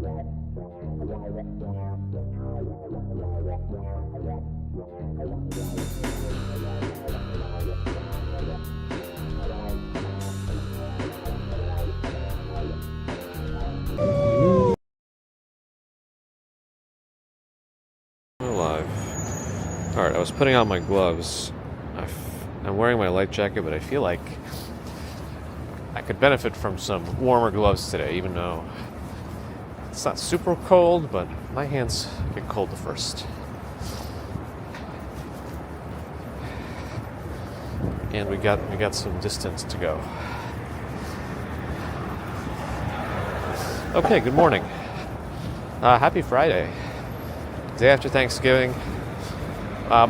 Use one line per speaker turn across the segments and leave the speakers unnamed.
Alright, I was putting on my gloves. I'm wearing my light jacket, but I feel like I could benefit from some warmer gloves today, even though it's not super cold, but my hands get cold the first. And we got some distance to go. Okay, good morning. Happy Friday. Day after Thanksgiving.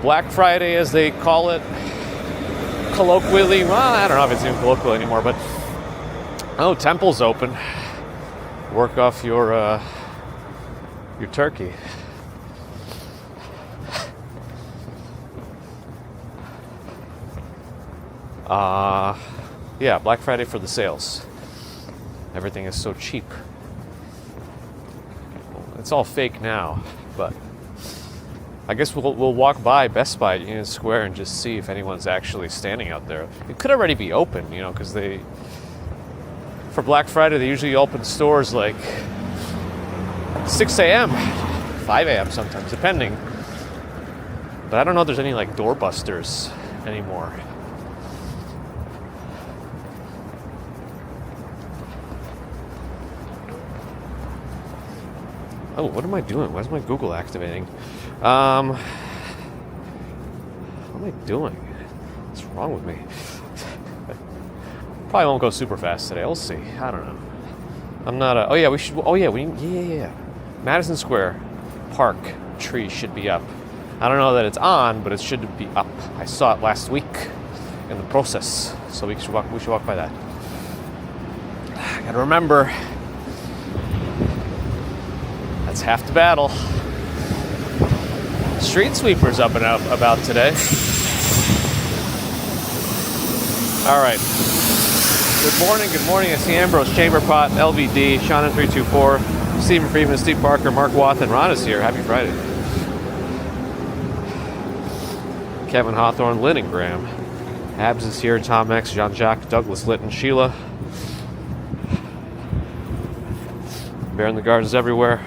Black Friday, as they call it colloquially. Well, I don't know if it's even colloquial anymore, but Temple's open. Work off your turkey. Yeah, Black Friday for the sales. Everything is so cheap. It's all fake now, but I guess we'll walk by Best Buy at Union Square and just see if anyone's actually standing out there. It could already be open, because for Black Friday, they usually open stores like 6 a.m., 5 a.m. sometimes, depending. But I don't know if there's any like doorbusters anymore. Oh, what am I doing? Why is my Google activating? What am I doing? What's wrong with me? Probably won't go super fast today. We'll see. I don't know. I'm not yeah. Madison Square Park tree should be up. I don't know that it's on, but it should be up. I saw it last week in the process, so we should walk by that. I gotta remember, that's half the battle. Street sweepers up and about today. All right. Good morning. I see Ambrose, Chamberpot, LVD, Shannon 324, Stephen Friedman, Steve Parker, Mark Wath, and Ron is here. Happy Friday. Kevin Hawthorne, Lynn and Graham. Abs is here, Tom X, Jean-Jacques, Douglas Litton, Sheila. Bear in the Gardens everywhere.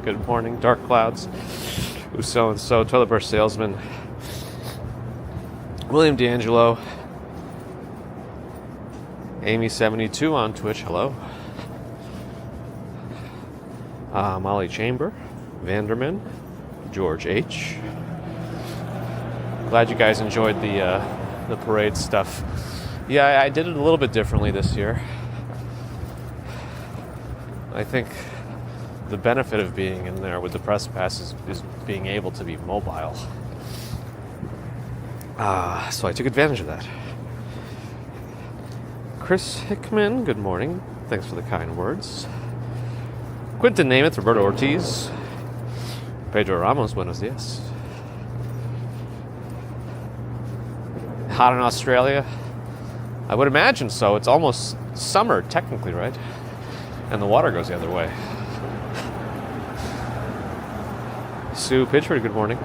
Good morning. Dark Clouds. Who's so-and-so? Toilet Brush Salesman. William D'Angelo. Amy72 on Twitch. Hello. Molly Chamber. Vanderman. George H. Glad you guys enjoyed the parade stuff. Yeah, I did it a little bit differently this year. I think the benefit of being in there with the press pass is being able to be mobile. So I took advantage of that. Chris Hickman, good morning. Thanks for the kind words. Quinton Namath, Roberto Ortiz. Pedro Ramos, buenos dias. Hot in Australia? I would imagine so. It's almost summer, technically, right? And the water goes the other way. Sue Pitchford, good morning.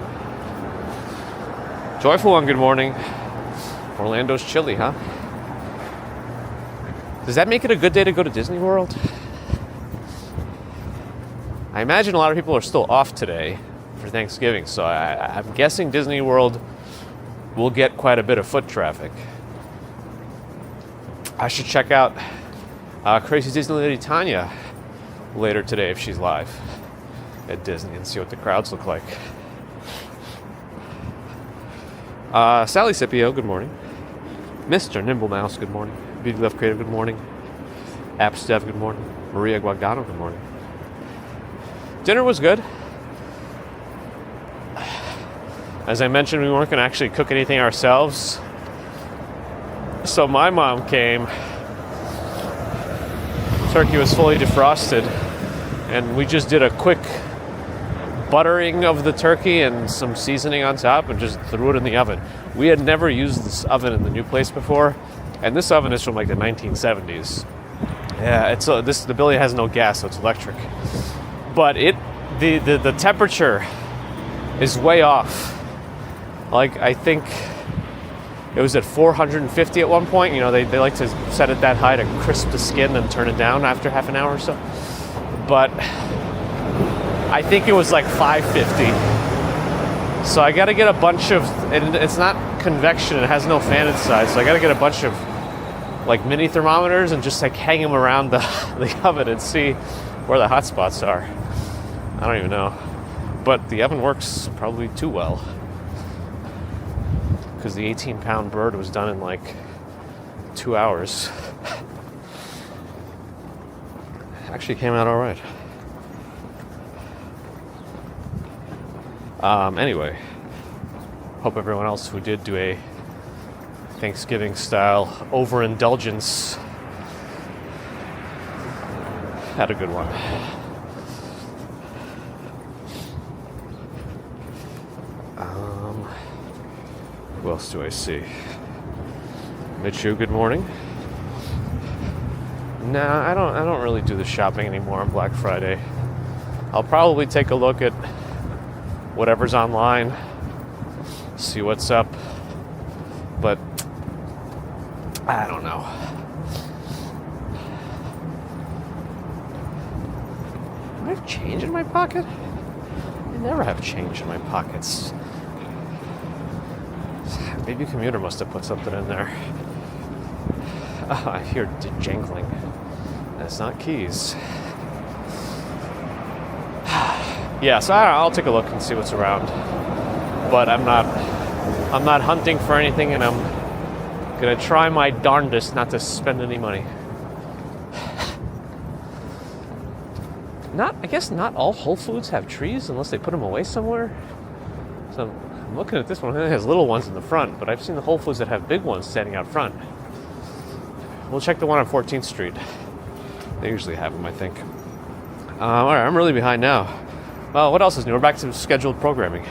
Joyful One, good morning. Orlando's chilly, huh? Does that make it a good day to go to Disney World? I imagine a lot of people are still off today for Thanksgiving, so I'm guessing Disney World will get quite a bit of foot traffic. I should check out Crazy Disney Lady Tanya later today if she's live at Disney and see what the crowds look like. Sally Scipio, good morning. Mr. Nimble Mouse, good morning. Beauty Love Creative, good morning. App Steph, good morning. Maria Guadagno, good morning. Dinner was good. As I mentioned, we weren't going to actually cook anything ourselves. So my mom came. Turkey was fully defrosted. And we just did a quick buttering of the turkey and some seasoning on top and just threw it in the oven. We had never used this oven in the new place before. And this oven is from like the 1970s. Yeah, the building has no gas, so it's electric. but the temperature is way off. Like, I think it was at 450 at one point. You know, they like to set it that high to crisp the skin and turn it down after half an hour or so. But I think it was like 550. So I got to get a bunch of, and it's not convection, it has no fan inside. So I got to get a bunch of like mini thermometers and just like hang them around the oven and see where the hot spots are. I don't even know. But the oven works probably too well, because the 18-pound bird was done in like 2 hours. Actually came out all right. Anyway, hope everyone else who did do a Thanksgiving-style overindulgence had a good one. Who else do I see? Mitchu, good morning. Nah, I don't really do the shopping anymore on Black Friday. I'll probably take a look at whatever's online, see what's up, but I don't know. Do I have change in my pocket? I never have change in my pockets. Maybe Commuter must have put something in there. Oh, I hear jangling. That's not keys. Yeah, so I'll take a look and see what's around. But I'm not hunting for anything, and I'm gonna try my darndest not to spend any money. I guess not all Whole Foods have trees unless they put them away somewhere. So I'm looking at this one. It has little ones in the front, but I've seen the Whole Foods that have big ones standing out front. We'll check the one on 14th Street. They usually have them, I think. All right, I'm really behind now. Well, what else is new? We're back to scheduled programming.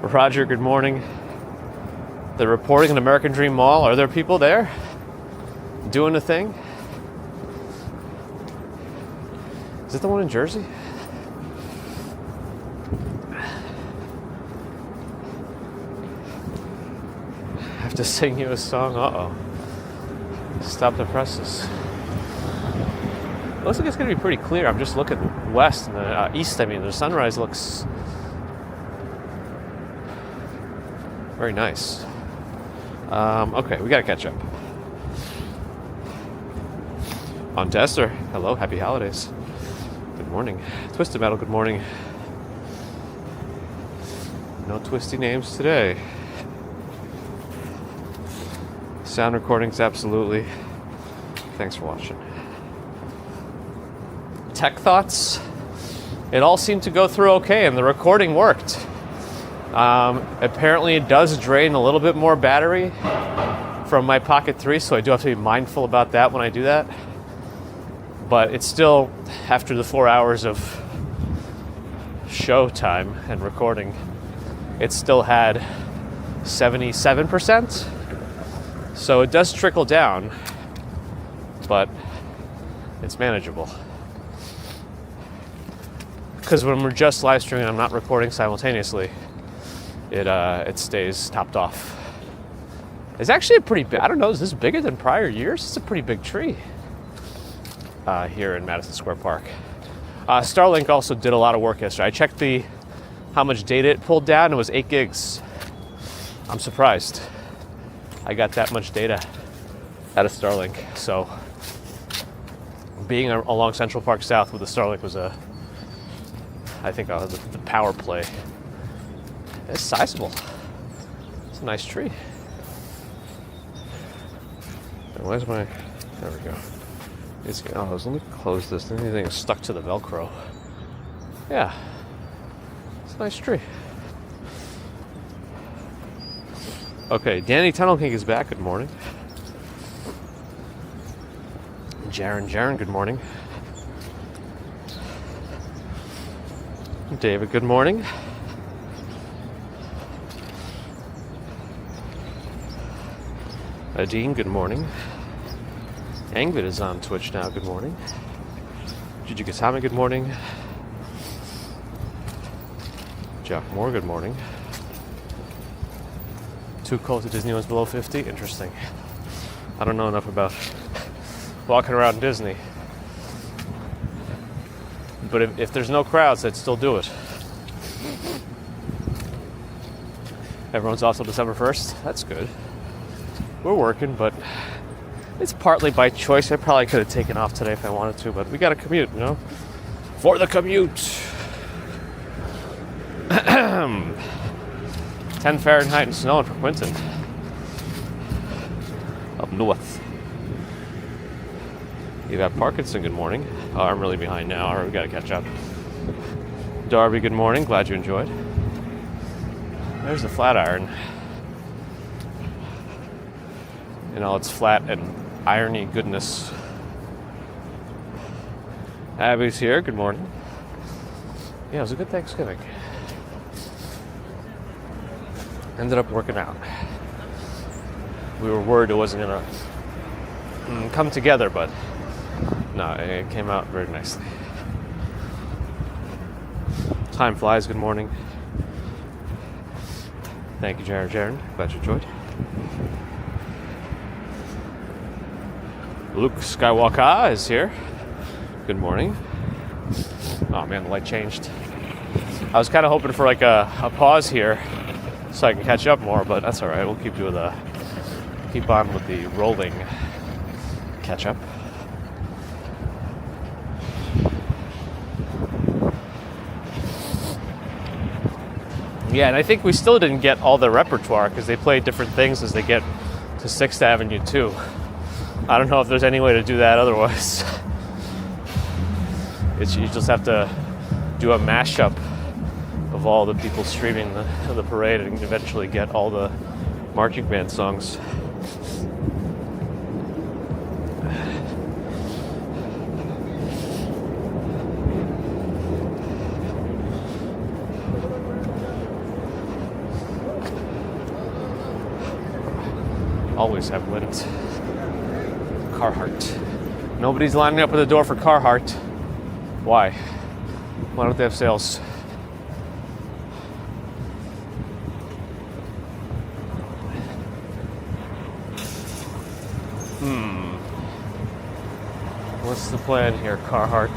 Roger, good morning. They're reporting an American Dream Mall. Are there people there doing a thing? Is it the one in Jersey? I have to sing you a song. Uh-oh. Stop the presses. It looks like it's going to be pretty clear. I'm just looking west and the east. I mean, the sunrise looks very nice. Okay, we got to catch up. On Tester, hello, happy holidays. Good morning. Twisted Metal, good morning. No twisty names today. Sound recordings, absolutely. Thanks for watching. Tech thoughts? It all seemed to go through okay, and the recording worked. Apparently it does drain a little bit more battery from my Pocket 3, so I do have to be mindful about that when I do that. But it's still, after the 4 hours of show time and recording, it still had 77%. So it does trickle down, but it's manageable. Because when we're just live streaming and I'm not recording simultaneously, it stays topped off. It's actually a pretty big, I don't know, is this bigger than prior years? It's a pretty big tree here in Madison Square Park. Starlink also did a lot of work yesterday. I checked how much data it pulled down. It was 8 gigs. I'm surprised I got that much data out of Starlink. So being along Central Park South with the Starlink was I think the power play. It's sizable. It's a nice tree. Where's my, there we go. Let me close this. Anything is stuck to the Velcro. Yeah, it's a nice tree. Okay, Danny Tunnel King is back. Good morning. Jaron, good morning. David, good morning. Adine, good morning. Angvid is on Twitch now. Good morning. Gigi Kasami, good morning. Jack Moore, good morning. Too cold to Disneyland's below 50? Interesting. I don't know enough about walking around Disney. But if there's no crowds, I'd still do it. Everyone's off till December 1st. That's good. We're working, but it's partly by choice. I probably could have taken off today if I wanted to, but we got to commute, you know? For the commute! 10 Fahrenheit and snowing for Quinton. Up north. You got Parkinson, good morning. Oh, I'm really behind now. All right, we got to catch up. Darby, good morning. Glad you enjoyed. There's the Flatiron. In all its flat and irony goodness. Abby's here. Good morning. Yeah, it was a good Thanksgiving. Ended up working out. We were worried it wasn't going to come together, but no, it came out very nicely. Time flies. Good morning. Thank you, Jaron. Glad you enjoyed. Luke Skywalker is here. Good morning. Oh man, the light changed. I was kind of hoping for like a pause here so I can catch up more, but that's all right. We'll keep on with the rolling catch up. Yeah, and I think we still didn't get all the repertoire because they play different things as they get to 6th Avenue too. I don't know if there's any way to do that otherwise. You just have to do a mashup of all the people streaming the parade and eventually get all the marching band songs. Always have wind. Carhartt. Nobody's lining up at the door for Carhartt. Why? Why don't they have sales? What's the plan here, Carhartt?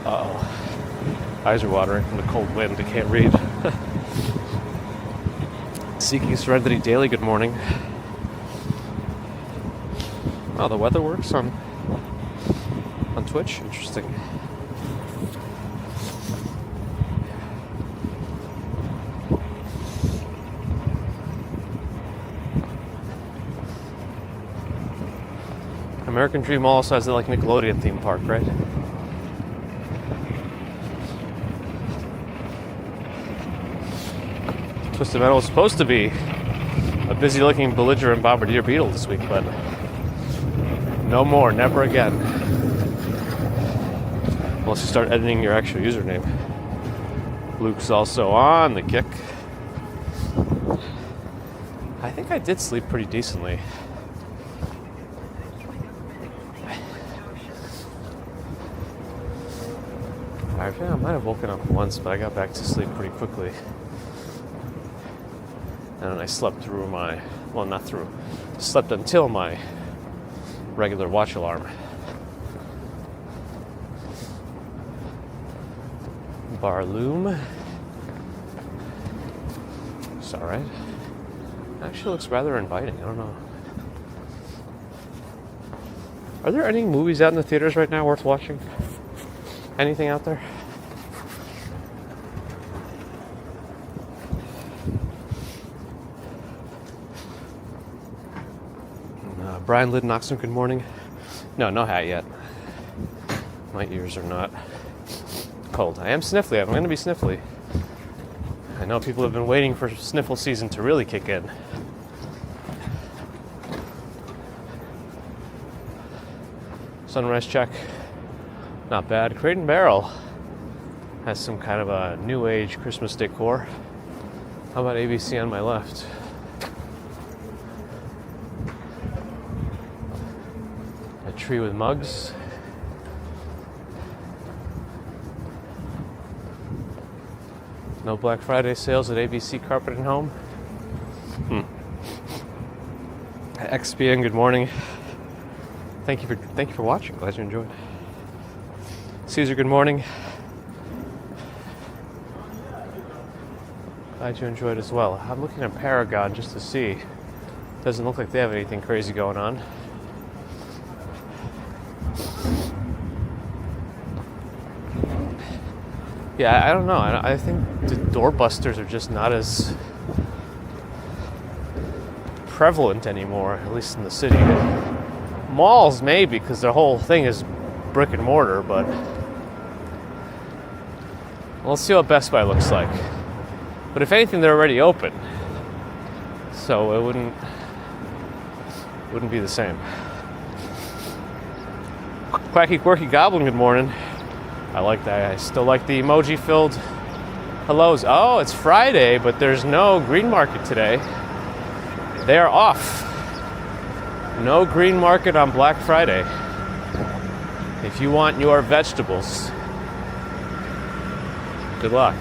Uh-oh. Eyes are watering from the cold wind. I can't read. Seeking Serenity Daily, good morning. Oh, the weather works on Twitch? Interesting. American Dream also has the like Nickelodeon theme park, right? Twisted Metal was supposed to be a busy-looking belligerent bombardier beetle this week, but no more, never again. Unless you start editing your actual username. Luke's also on the kick. I think I did sleep pretty decently. I might have woken up once, but I got back to sleep pretty quickly. And I slept through slept until my regular watch alarm. Barloom. It's alright. Actually looks rather inviting. I don't know. Are there any movies out in the theaters right now worth watching? Anything out there? Brian Liddon Oxnard, good morning. No hat yet. My ears are not cold. I am sniffly. I'm going to be sniffly. I know people have been waiting for sniffle season to really kick in. Sunrise check. Not bad. Crate and Barrel has some kind of a new age Christmas decor. How about ABC on my left? tree with mugs. No Black Friday sales at ABC Carpet and Home. XPN, good morning. Thank you for watching. Glad you enjoyed. Caesar, good morning. Glad you enjoyed as well. I'm looking at Paragon just to see. Doesn't look like they have anything crazy going on. Yeah, I don't know. I think the doorbusters are just not as prevalent anymore, at least in the city. Malls maybe, because the whole thing is brick and mortar, but let's see what Best Buy looks like. But if anything, they're already open, so it wouldn't be the same. Quacky Quirky Goblin, good morning. I like that. I still like the emoji-filled hellos. Oh, it's Friday, but there's no green market today. They are off. No green market on Black Friday. If you want your vegetables, good luck.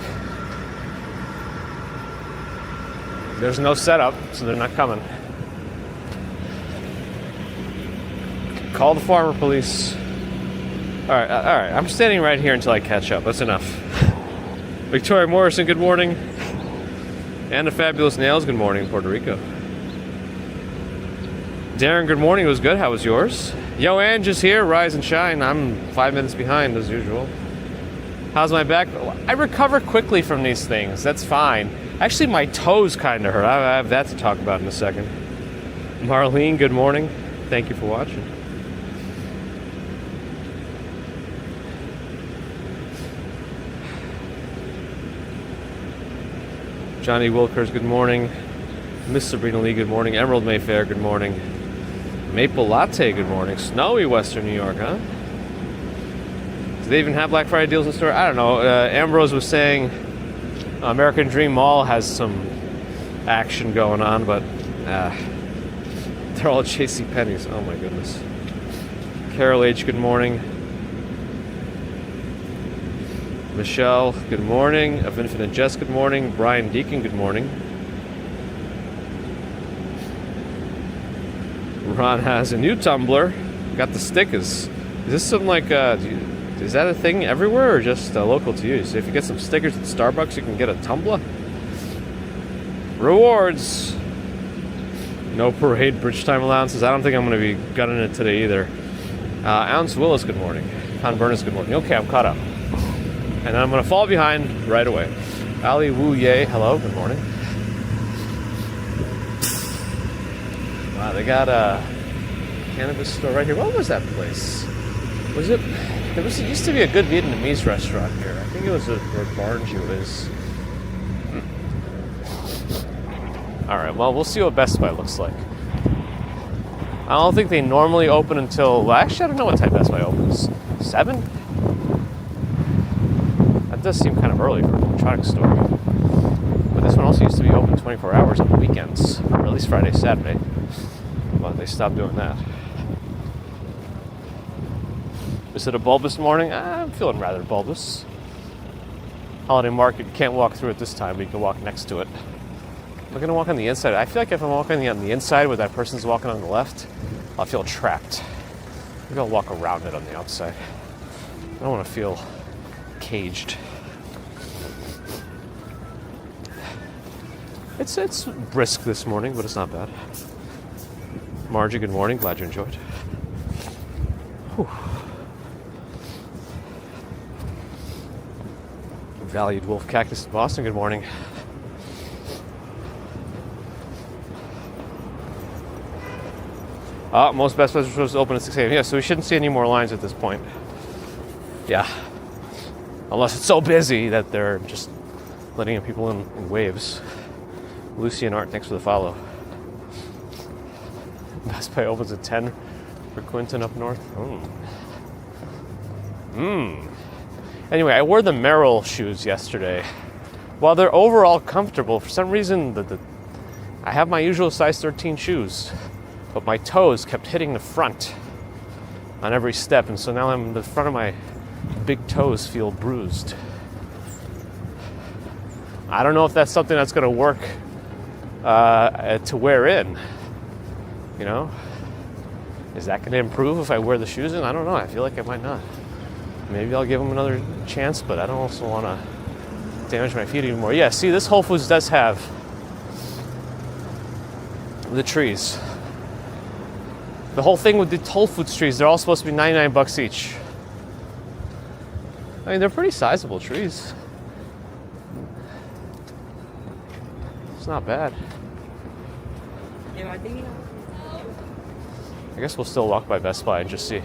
There's no setup, so they're not coming. Call the farmer police. All right. I'm standing right here until I catch up. That's enough. Victoria Morrison, good morning. And the Fabulous Nails, good morning, Puerto Rico. Darren, good morning. It was good. How was yours? Yo, Ange is here. Rise and shine. I'm 5 minutes behind as usual. How's my back? I recover quickly from these things. That's fine. Actually, my toes kind of hurt. I have that to talk about in a second. Marlene, good morning. Thank you for watching. Johnny Wilkers, good morning. Miss Sabrina Lee, good morning. Emerald Mayfair, good morning. Maple Latte, good morning. Snowy Western New York, huh? Do they even have Black Friday deals in store? I don't know. Ambrose was saying American Dream Mall has some action going on, but they're all JCPenney's. Oh my goodness. Carol H, good morning. Michelle, good morning. Of Infinite Jest, good morning. Brian Deacon, good morning. Ron has a new tumbler. Got the stickers. Is this some like, is that a thing everywhere or just local to you? So if you get some stickers at Starbucks, you can get a tumbler. Rewards. No parade bridge time allowances. I don't think I'm going to be gunning it today either. Ounce Willis, good morning. Con Burness, good morning. Okay, I'm caught up. And I'm going to fall behind right away. Ali Wu Ye, hello, good morning. Wow, they got a cannabis store right here. What was that place? Was it? It used to be a good Vietnamese restaurant here. I think it was where Barnju is. All right, well, we'll see what Best Buy looks like. I don't think they normally open until... Well, actually, I don't know what time Best Buy opens. 7? That does seem kind of early for an electronics store. But this one also used to be open 24 hours on the weekends, or at least Friday, Saturday. But they stopped doing that. Is it a bulbous morning? I'm feeling rather bulbous. Holiday Market, you can't walk through it this time, but you can walk next to it. I'm going to walk on the inside. I feel like if I'm walking on the inside where that person's walking on the left, I'll feel trapped. Maybe I'll walk around it on the outside. I don't want to feel caged. It's brisk this morning, but it's not bad. Margie, good morning. Glad you enjoyed. Whew. Valued Wolf Cactus in Boston, good morning. Most Best Buy stores open at 6 a.m. Yeah, so we shouldn't see any more lines at this point. Yeah. Unless it's so busy that they're just letting people in waves. Lucy and Art, thanks for the follow. Best Buy opens at 10 for Quinton up north. Anyway, I wore the Merrill shoes yesterday. While they're overall comfortable, for some reason, I have my usual size 13 shoes, but my toes kept hitting the front. on every step, and so now the front of my big toes feel bruised. I don't know if that's something that's going to work to wear in. You know, is that going to improve if I wear the shoes in? I don't know. I feel like it might not. Maybe I'll give them another chance, but I don't also want to damage my feet anymore. Yeah, see, this Whole Foods does have the trees. The whole thing with the Whole Foods trees, they're all supposed to be 99 bucks each. I mean, they're pretty sizable trees. It's not bad. I guess we'll still walk by Best Buy and just see.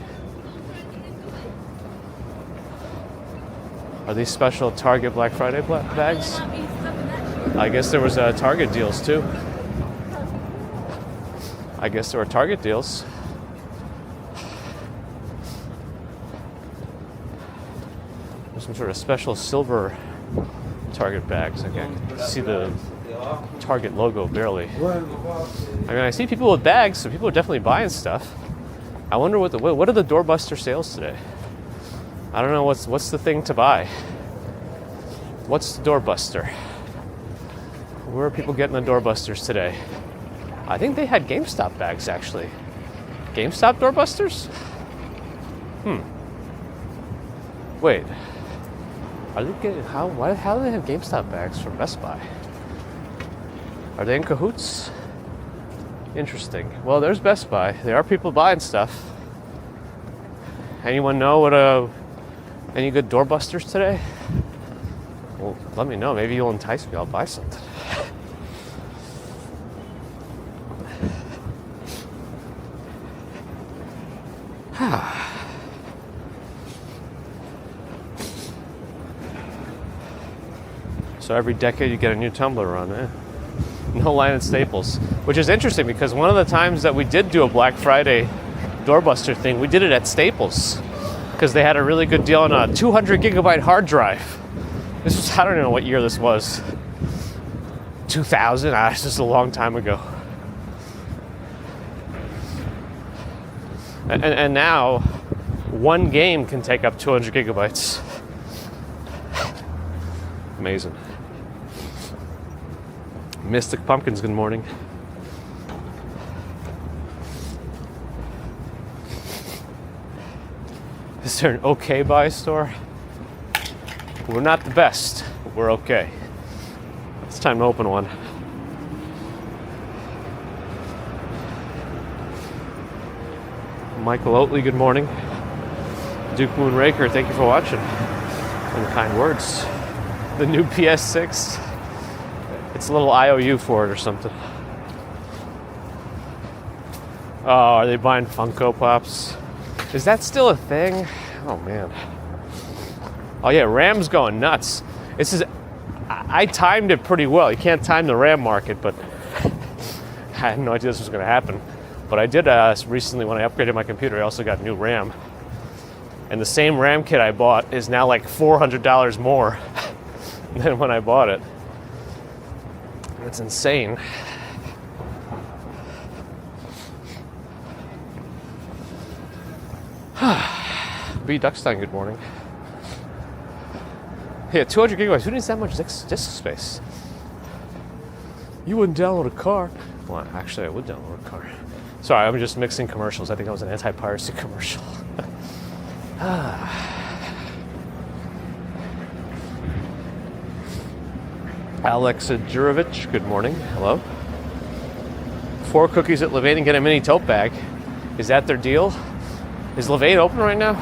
Are these special Target Black Friday bags? I guess there was Target deals too. I guess there were Target deals. There's some sort of special silver Target bags. I can see the Target logo barely. I mean, I see people with bags, so people are definitely buying stuff. I wonder what are the doorbuster sales today? I don't know what's the thing to buy. What's the doorbuster? Where are people getting the doorbusters today? I think they had GameStop bags actually. GameStop doorbusters? Wait. Are they getting how do they have GameStop bags from Best Buy? Are they in cahoots? Interesting. Well, there's Best Buy. There are people buying stuff. Anyone know any good doorbusters today? Well, let me know. Maybe you'll entice me. I'll buy something. So every decade you get a new tumbler run, eh? No line at Staples, which is interesting because one of the times that we did do a Black Friday doorbuster thing, we did it at Staples because they had a really good deal on a 200 gigabyte hard drive. This was, I don't know what year this was. 2000? It's just a long time ago. And now, one game can take up 200 gigabytes. Amazing. Mystic Pumpkins, good morning. Is there an okay buy store? We're not the best, but we're okay. It's time to open one. Michael Oatley, good morning. Duke Moon Raker, thank you for watching. And the kind words. The new PS6. It's a little IOU for it or something. Oh, are they buying Funko Pops? Is that still a thing? Oh, man. Oh, yeah, Ram's going nuts. I timed it pretty well. You can't time the Ram market, but I had no idea this was going to happen. But I did recently, when I upgraded my computer, I also got new RAM. And the same RAM kit I bought is now like $400 more than when I bought it. It's insane. B. Duckstein, good morning. Yeah, 200 gigabytes. Who needs that much disk space? You wouldn't download a car. Well, actually, I would download a car. Sorry, I'm just mixing commercials. I think that was an anti-piracy commercial. Alex Jurovich, good morning. Hello. 4 cookies at Levain and get a mini tote bag. Is that their deal? Is Levain open right now?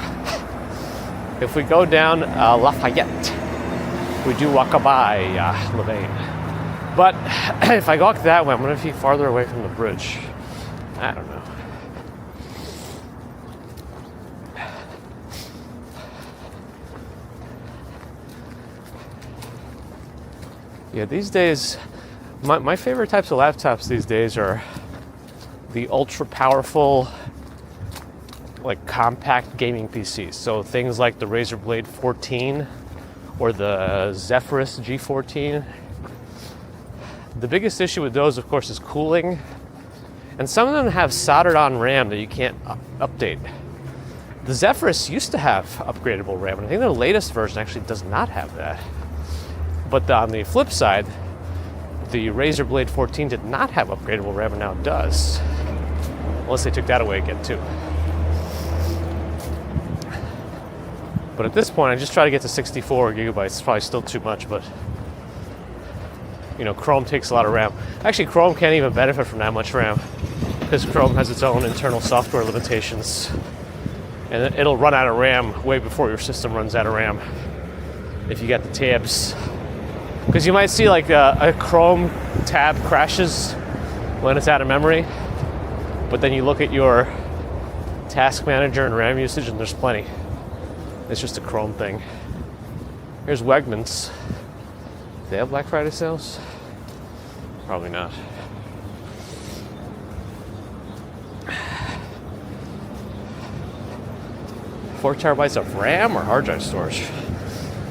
If we go down Lafayette, we do walk by Levain. But if I walk that way, I'm going to be farther away from the bridge. I don't know. Yeah, these days, my favorite types of laptops these days are the ultra powerful, like compact gaming PCs. So things like the Razer Blade 14 or the Zephyrus G14. The biggest issue with those, of course, is cooling. And some of them have soldered on RAM that you can't update. The Zephyrus used to have upgradable RAM, and I think the latest version actually does not have that. But on the flip side, the Razer Blade 14 did not have upgradable RAM, and now it does. Unless they took that away again, too. But at this point, I just try to get to 64 gigabytes. It's probably still too much, but you know, Chrome takes a lot of RAM. Actually, Chrome can't even benefit from that much RAM because Chrome has its own internal software limitations. And it'll run out of RAM way before your system runs out of RAM if you get the tabs. Because you might see like a Chrome tab crashes when it's out of memory, but then you look at your task manager and RAM usage and there's plenty. It's just a Chrome thing. Here's Wegmans. Do they have Black Friday sales? Probably not. Four terabytes of RAM or hard drive storage?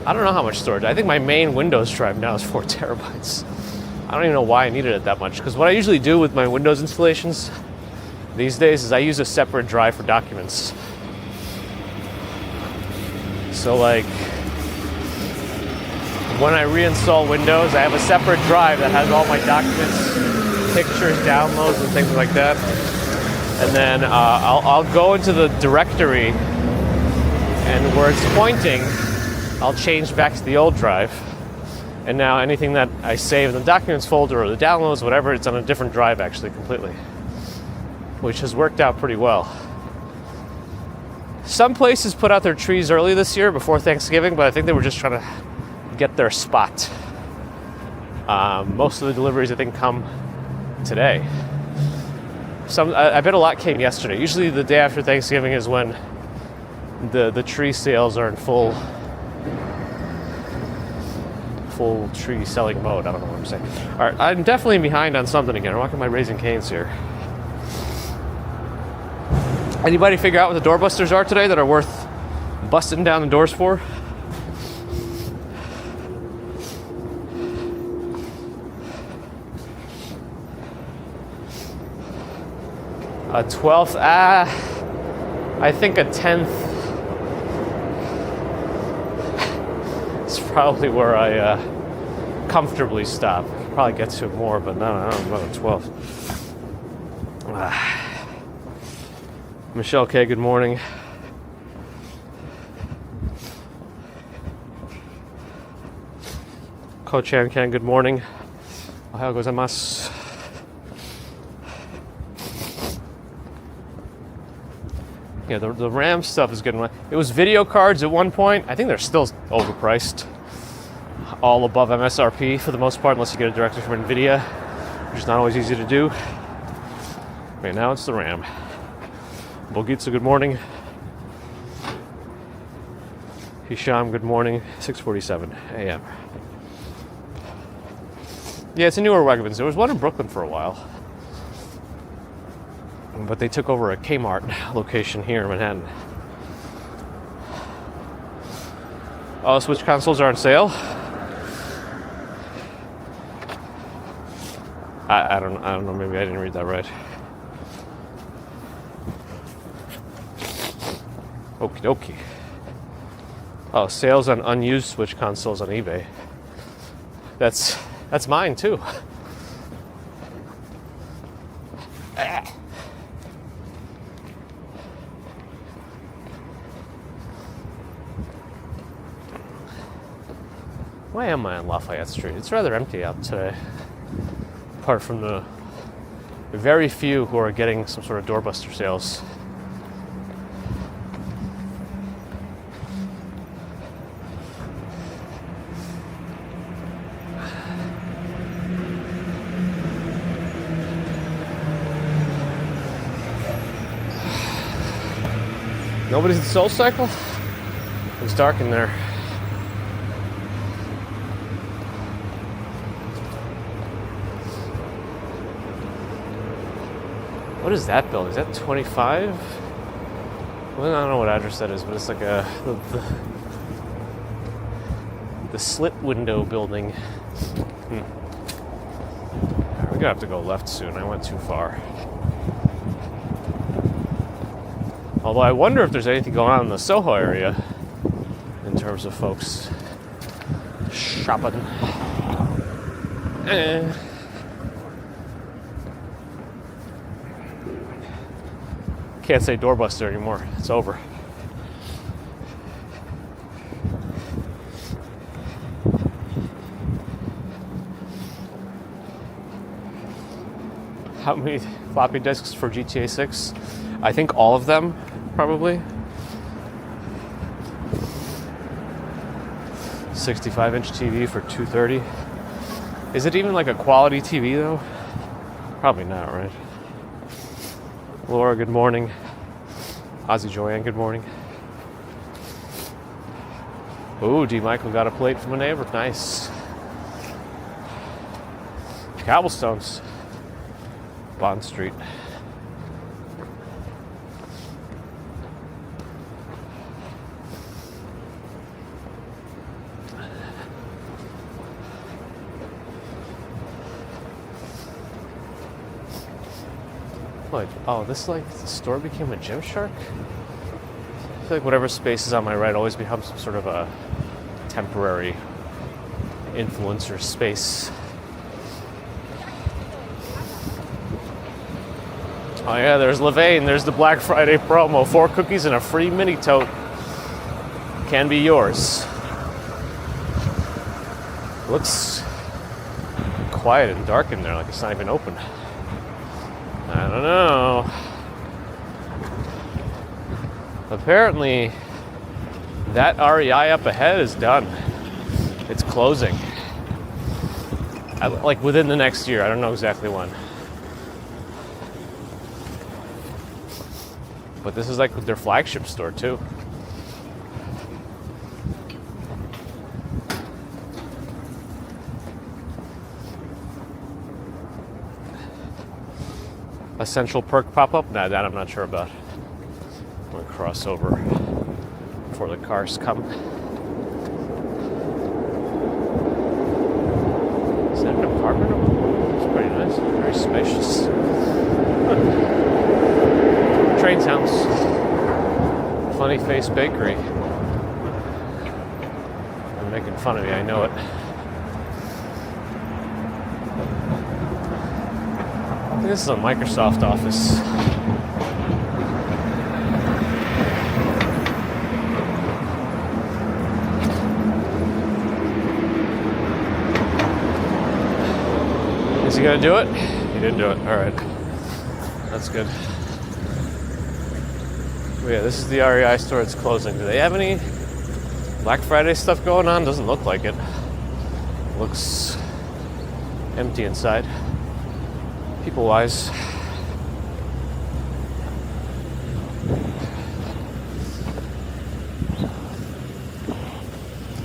I don't know how much storage. I think my main Windows drive now is 4 terabytes. I don't even know why I needed it that much, because what I usually do with my Windows installations these days is I use a separate drive for documents. So like, when I reinstall Windows, I have a separate drive that has all my documents, pictures, downloads, and things like that. And then I'll go into the directory, and where it's pointing, I'll change back to the old drive. And now anything that I save in the documents folder or the downloads, whatever, it's on a different drive actually completely, which has worked out pretty well. Some places put out their trees early this year before Thanksgiving, but I think they were just trying to get their spot. Most of the deliveries I think come today. I bet a lot came yesterday. Usually the day after Thanksgiving is when the tree sales are in full tree selling mode. I don't know what I'm saying. All right, I'm definitely behind on something again. I'm walking my Raising Cane's here. Anybody figure out what the doorbusters are today that are worth busting down the doors for? 12th, I think a 10th is probably where I comfortably stop. Probably get to more, but no, I don't know, 12th. Michelle K, good morning. Ko-chan Ken, good morning. Ohayou gozaimasu. Yeah, the RAM stuff is good. It was video cards at one point. I think they're still overpriced. All above MSRP for the most part, unless you get it directly from NVIDIA, which is not always easy to do. Right now it's the RAM. Bogitsu, good morning. Hisham, good morning. 6:47 a.m. Yeah, it's a newer Wegmans. There was one in Brooklyn for a while, but they took over a Kmart location here in Manhattan. Oh, Switch consoles are on sale? I don't know, maybe I didn't read that right. Okie dokie. Oh, sales on unused Switch consoles on eBay. That's mine too. Why am I on Lafayette Street? It's rather empty out today, apart from the very few who are getting some sort of doorbuster sales. Nobody's at Soul Cycle? It's dark in there. What is that building? Is that 25? Well, I don't know what address that is, but it's like the slit window building. We're gonna have to go left soon. I went too far. Although I wonder if there's anything going on in the Soho area in terms of folks shopping. Can't say doorbuster anymore. It's over. How many floppy disks for GTA 6? I think all of them, probably. 65-inch TV for $230. Is it even like a quality TV though? Probably not, right? Laura, good morning. Ozzy Joanne, good morning. Ooh, D. Michael got a plate from a neighbor. Nice. Cobblestones. Bond Street. Like, oh, this like the store became a Gymshark? I feel like whatever space is on my right always becomes some sort of a temporary influencer space. Oh yeah, there's Levain. There's the Black Friday promo. 4 cookies and a free mini tote. Can be yours. Looks quiet and dark in there, like it's not even open. I don't know. Apparently, that REI up ahead is done. It's closing. Like within the next year. I don't know exactly when. But this is like their flagship store too. A Central Perk pop-up? Nah, that I'm not sure about. I'm gonna cross over before the cars come. Is that an apartment? It's pretty nice. Very spacious. Train sounds. Funny Face Bakery. They're making fun of me, I know it. I think this is a Microsoft office. Is he gonna do it? He didn't do it. All right. That's good. Oh yeah, this is the REI store. It's closing. Do they have any Black Friday stuff going on? Doesn't look like it. Looks empty inside. People-wise.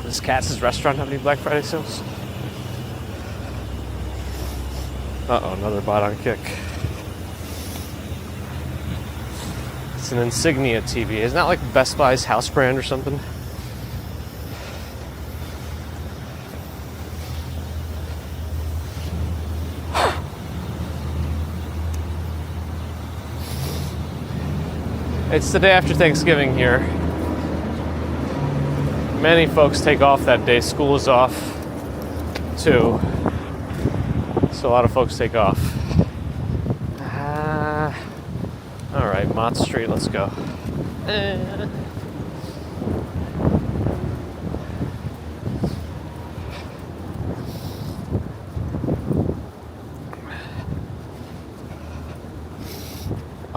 Does Katz's restaurant have any Black Friday sales? Uh-oh, another bot on kick. It's an Insignia TV. Isn't that like Best Buy's house brand or something? It's the day after Thanksgiving here. Many folks take off that day. School is off too. So a lot of folks take off. All right, Mott Street, let's go.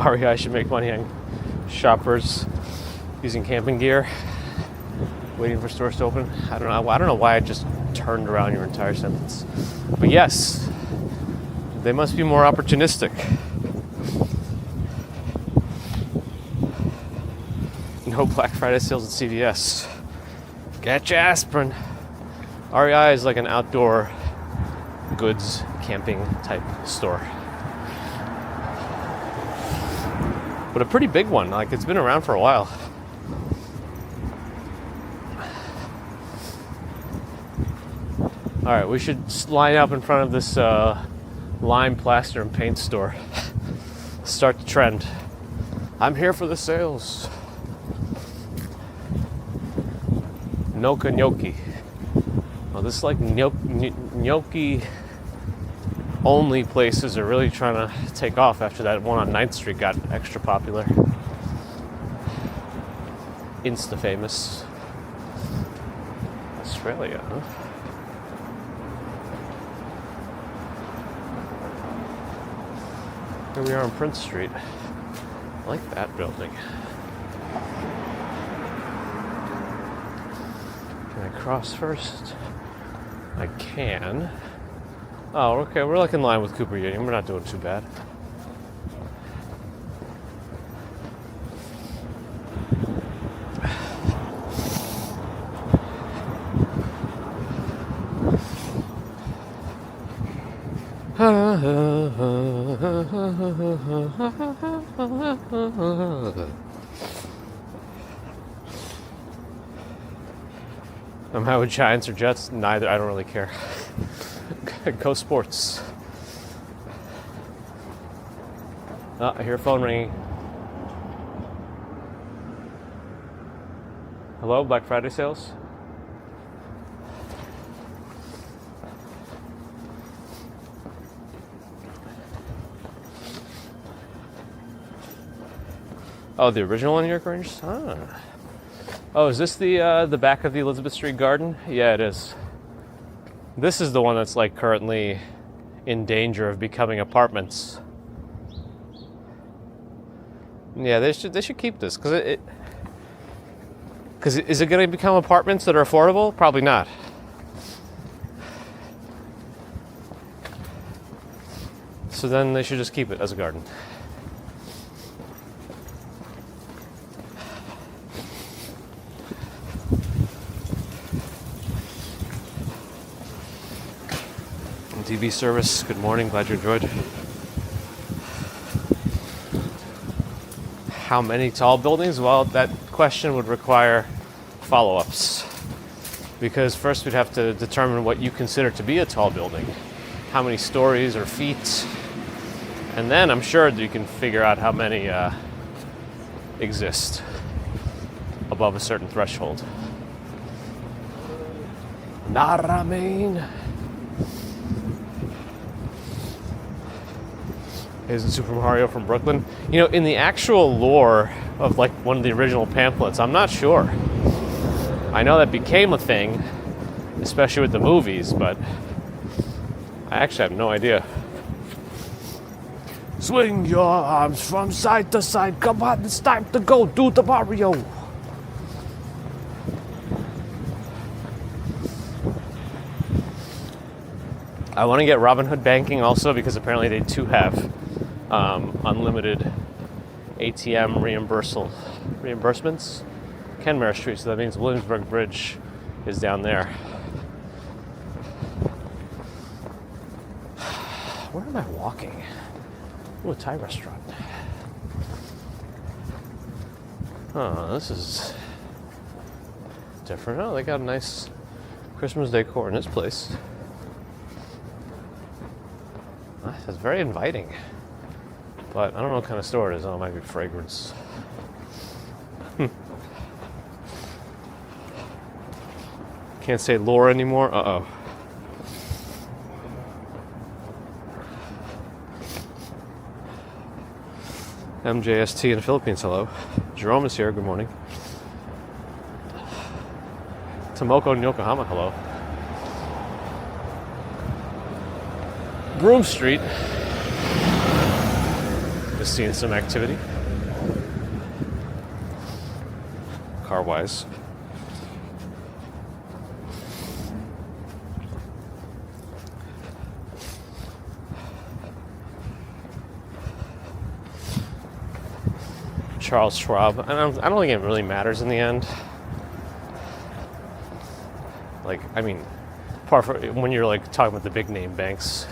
REI should make money on shoppers using camping gear, waiting for stores to open. I don't know why I just turned around your entire sentence. But yes, they must be more opportunistic. No Black Friday sales at CVS. Get your aspirin. REI is like an outdoor goods camping type store. But a pretty big one. Like, it's been around for a while. All right, we should line up in front of this lime plaster and paint store. Start the trend. I'm here for the sales. Noka gnocchi. Well, this is like gnocchi only places are really trying to take off after that one on 9th Street got extra popular. Insta famous. Australia, huh? Here we are on Prince Street. I like that building. Can I cross first? I can. Oh, okay, we're like in line with Cooper Union. We're not doing too bad. I'm how with Giants or Jets? Neither. I don't really care. Go Sports. Oh, I hear a phone ringing. Hello, Black Friday sales? Oh, the original one in York Rangers? Ah. Oh, is this the back of the Elizabeth Street Garden? Yeah, it is. This is the one that's like currently in danger of becoming apartments. Yeah, they should keep this because is it going to become apartments that are affordable? Probably not. So then they should just keep it as a garden. TV service, good morning, glad you enjoyed. How many tall buildings? Well, that question would require follow-ups. Because first we'd have to determine what you consider to be a tall building. How many stories or feet. And then I'm sure that you can figure out how many exist above a certain threshold. Naramin. Isn't Super Mario from Brooklyn? You know, in the actual lore of like one of the original pamphlets, I'm not sure. I know that became a thing, especially with the movies, but I actually have no idea. Swing your arms from side to side. Come on, it's time to go do the Mario. I want to get Robinhood banking also because apparently they too have unlimited ATM reimbursements. Kenmare Street, so that means Williamsburg Bridge is down there. Where am I walking? Ooh, a Thai restaurant. Oh, this is different. Oh, they got a nice Christmas decor in this place. It's very inviting. But I don't know what kind of store it is. Oh, it might be fragrance. Can't say Laura anymore. Uh-oh. MJST in the Philippines, hello. Jerome is here, good morning. Tomoko in Yokohama, hello. Broome Street. Just seeing some activity. Car-wise. Charles Schwab. I don't think it really matters in the end. Like, I mean, apart from when you're like talking about the big name banks.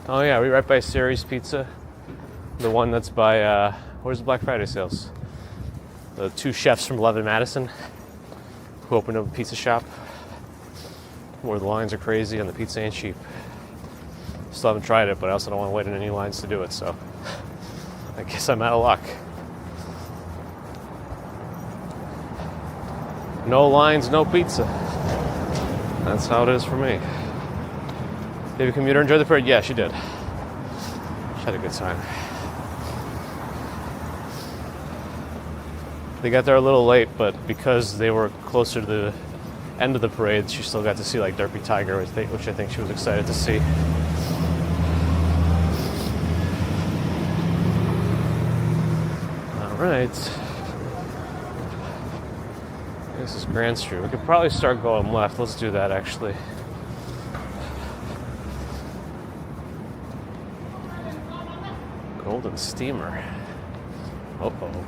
Oh yeah, we're right by Siri's Pizza. The one that's by, where's the Black Friday sales? The two chefs from 11 Madison who opened up a pizza shop where the lines are crazy and the pizza ain't cheap. Still haven't tried it, but I also don't want to wait in any lines to do it, so I I guess I'm out of luck. No lines, no pizza. That's how it is for me. Did a commuter enjoy the parade? Yeah, she did. She had a good time. They got there a little late, but because they were closer to the end of the parade, she still got to see like Derpy Tiger, which I think she was excited to see. All right. This is Grand Street. We could probably start going left. Let's do that, actually. Golden Steamer. Uh-oh.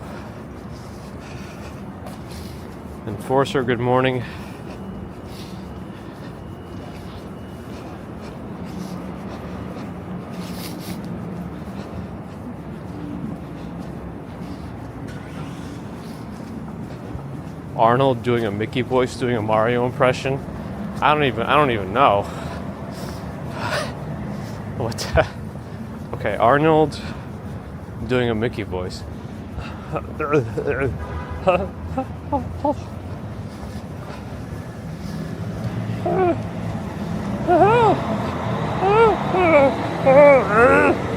Enforcer, good morning. Arnold doing a Mickey voice, doing a Mario impression. I don't even know. What? Okay, Arnold doing a Mickey voice.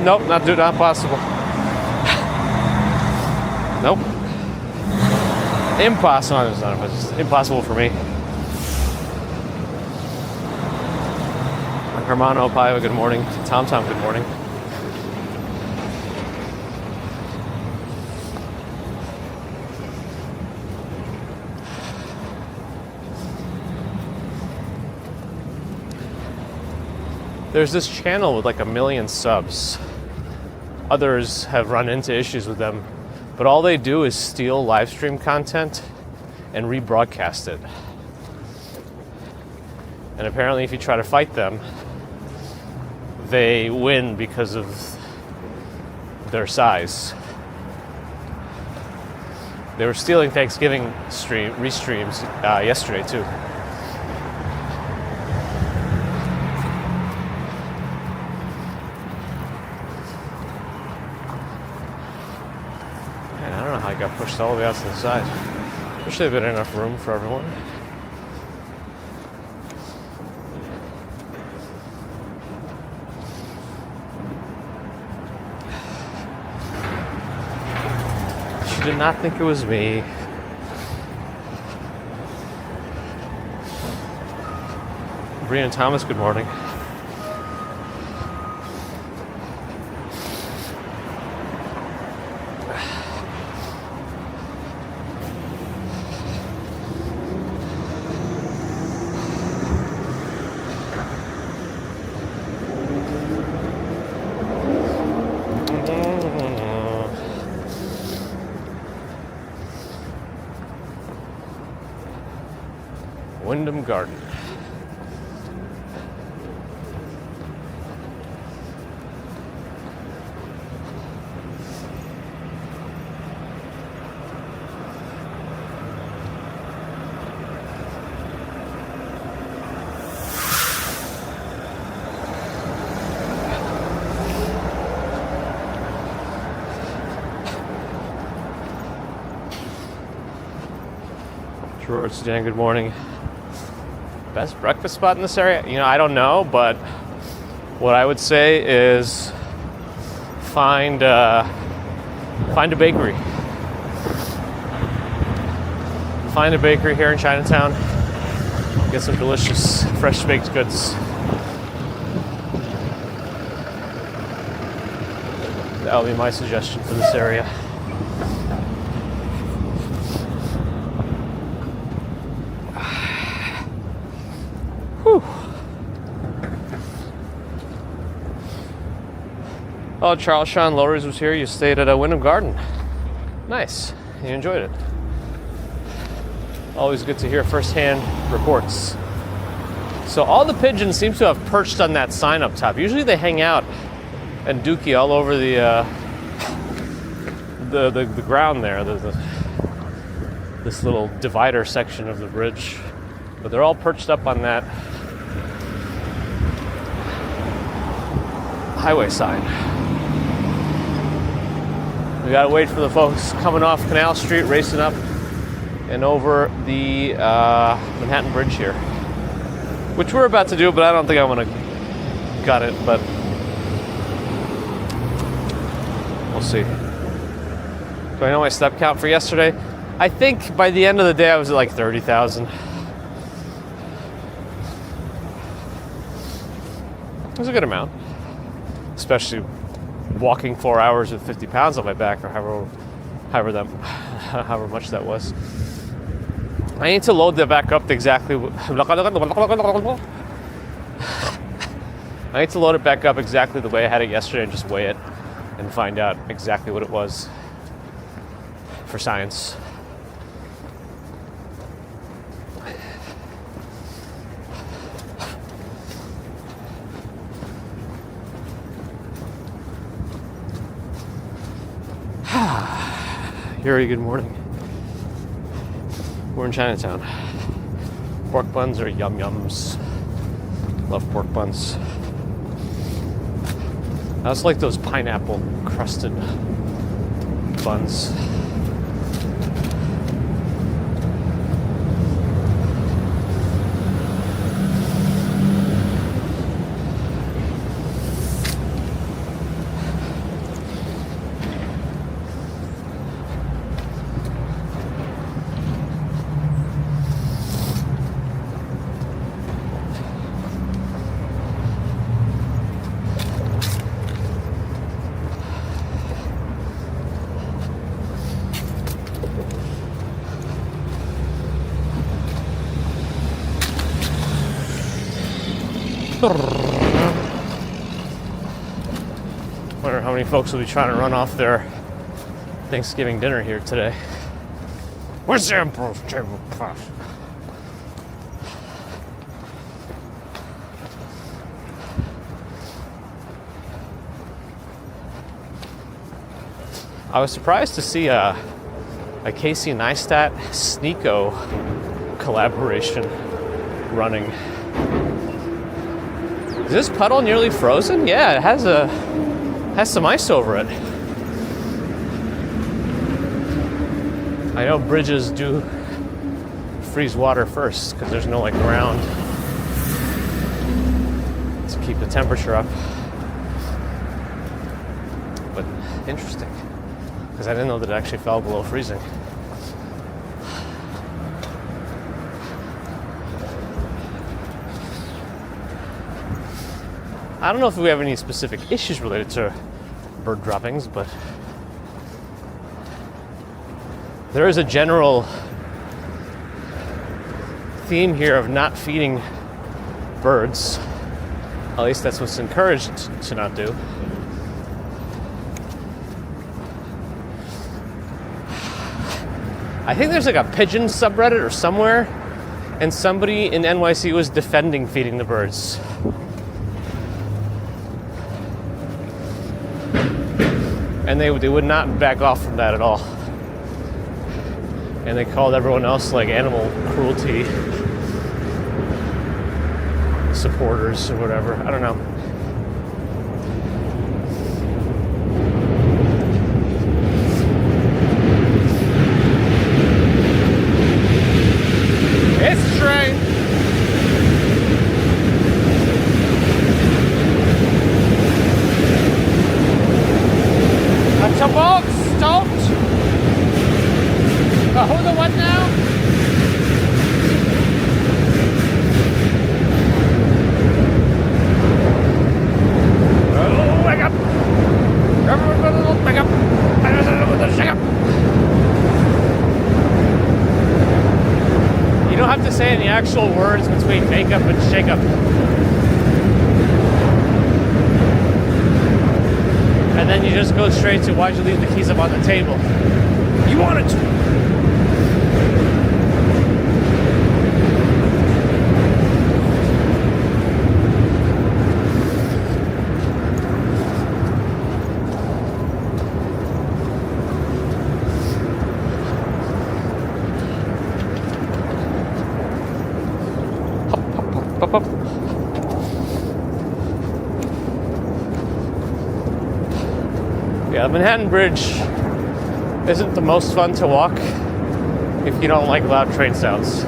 Nope, not possible. Nope. Impossible. It's not, it's just impossible for me. Hermano Paiva, good morning. Tom, good morning. There's this channel with like 1 million subs. Others have run into issues with them, but all they do is steal live stream content and rebroadcast it. And apparently if you try to fight them, they win because of their size. They were stealing Thanksgiving restreams yesterday too. I got pushed all the way out to the side. There should have been enough room for everyone. She did not think it was me. Brian Thomas, good morning. Garden. George, Dan, good morning. Best breakfast spot in this area? You know, I don't know, but what I would say is find a bakery. Find a bakery here in Chinatown. Get some delicious fresh baked goods. That'll be my suggestion for this area. Oh, Charles Sean Lowrys was here. You stayed at a Wyndham Garden. Nice. You enjoyed it. Always good to hear firsthand reports. So all the pigeons seem to have perched on that sign up top. Usually they hang out and dookie all over the ground there. This little divider section of the bridge. But they're all perched up on that highway sign. We gotta wait for the folks coming off Canal Street, racing up and over the Manhattan Bridge here, which we're about to do, but I don't think I want to gut it, but we'll see. Do I know my step count for yesterday? I think by the end of the day I was at like 30,000. It was a good amount, especially walking 4 hours with 50 pounds on my back, or however much that was. I need to load that back up exactly. I need to load it back up exactly the way I had it yesterday and just weigh it and find out exactly what it was for science. Yuri, good morning. We're in Chinatown. Pork buns are yum yums. Love pork buns. I also like those pineapple crusted buns. Wonder how many folks will be trying to run off their Thanksgiving dinner here today. Where's the Emperor's table cloth? I was surprised to see a Casey Neistat Sneeko collaboration running. Is this puddle nearly frozen? Yeah, it has some ice over it. I know bridges do freeze water first because there's no like ground to keep the temperature up. But interesting, because I didn't know that it actually fell below freezing. I don't know if we have any specific issues related to bird droppings, but there is a general theme here of not feeding birds. At least that's what's encouraged to not do. I think there's like a pigeon subreddit or somewhere, and somebody in NYC was defending feeding the birds. And they would not back off from that at all. And they called everyone else like animal cruelty supporters or whatever. I don't know. It's a train. A boat stopped. Who the what now? Oh, wake up! Everyone, wake up! Shake up! You don't have to say any actual words between make up and shake up. And then you just go straight to, why'd you leave the keys up on the table? You wanted to. Hop, hop, hop, hop. Yeah, the Manhattan Bridge isn't the most fun to walk if you don't like loud train sounds.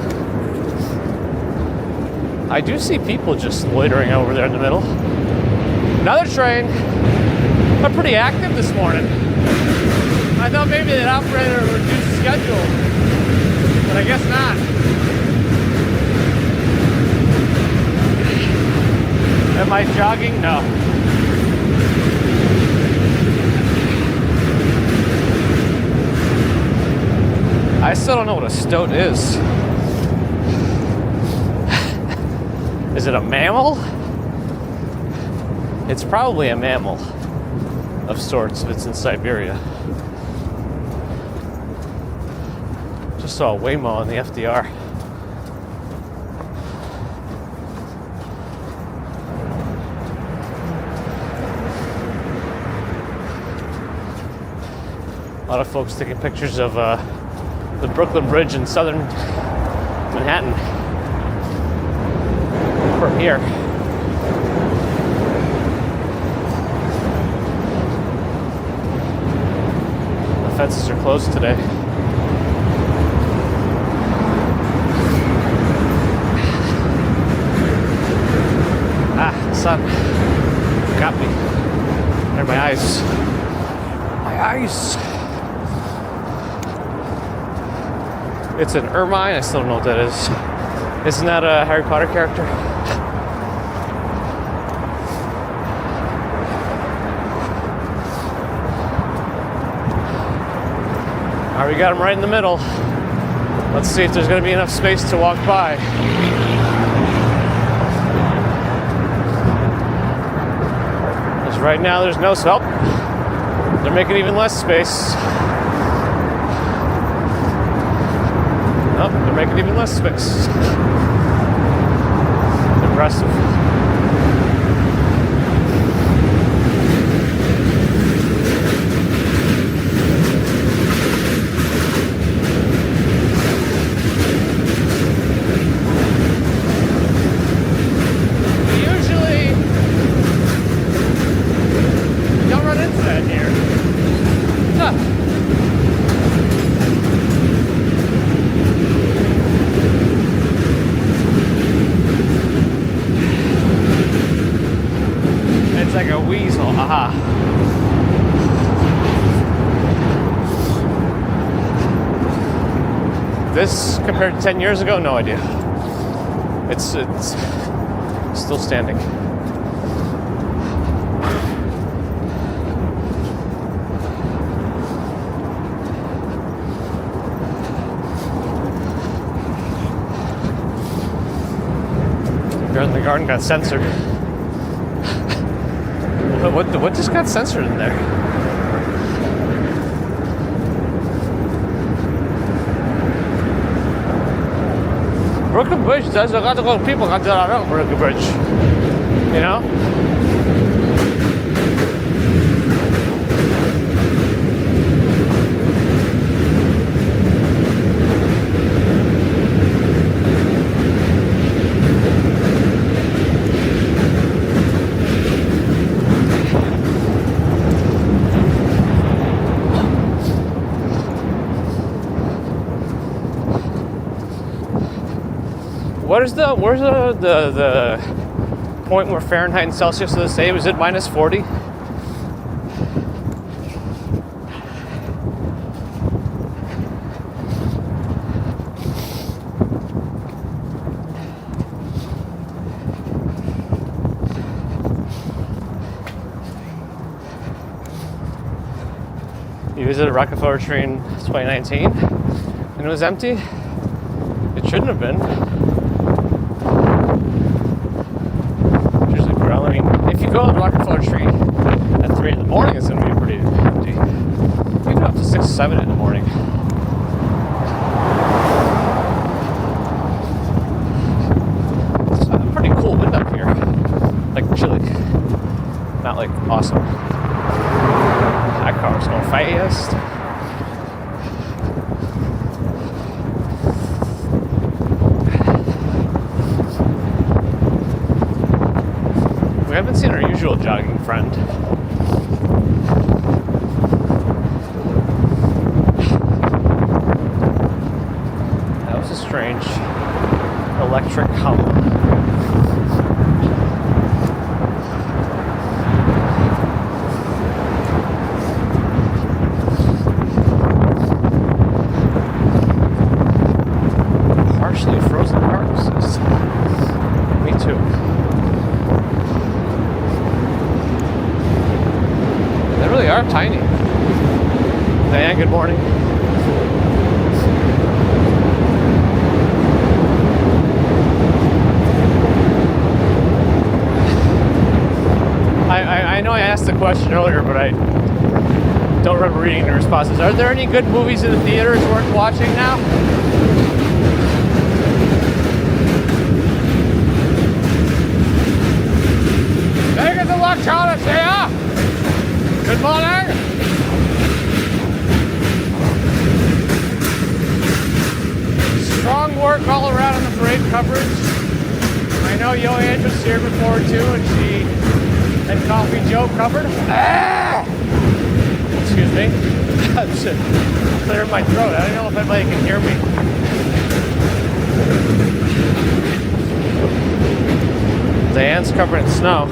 I do see people just loitering over there in the middle. Another train. They're pretty active this morning. I thought maybe that operator would reduce schedule, but I guess not. Am I jogging? No. I still don't know what a stoat is. Is it a mammal? It's probably a mammal of sorts if it's in Siberia. Just saw a Waymo on the FDR. A lot of folks taking pictures of the Brooklyn Bridge in southern Manhattan from here. The fences are closed today. The sun got me. There are my eyes. My eyes. It's an ermine. I still don't know what that is. Isn't that a Harry Potter character? All right, we got him right in the middle. Let's see if there's going to be enough space to walk by. Because right now there's no help. They're making even less space. Nope, they're making even less space. Impressive. Usually, you don't run into that here. Huh. Like a weasel, haha. This compared to 10 years ago, no idea. It's still standing. The garden got censored. What just got censored in there? Brooklyn Bridge, there's a lot of people got around Brooklyn Bridge. You know? Where's the point where Fahrenheit and Celsius are the same? Is it minus 40? You visited Rockefeller Tree in 2019 and it was empty? It shouldn't have been. If you go to the Rockefeller Tree at 3 in the morning, it's going to be pretty empty. Even up to 6, 7 in the morning. It's a pretty cool wind up here. Like chilly. Not like awesome. That car's going fast. We haven't seen our usual jogging friend. strange electric hum. Partially frozen carcasses. Me too. They really are tiny. Diane, good morning. I know I asked the question earlier, but I don't remember reading the responses. Are there any good movies in the theaters worth watching now? Vegas Electronics here! Good morning! Strong work all around on the parade coverage. I know Yo Ange was here before too, and she had Coffee Joe covered. Ah! Excuse me. I'm just clearing my throat. I don't know if anybody can hear me. Diane's covered in snow.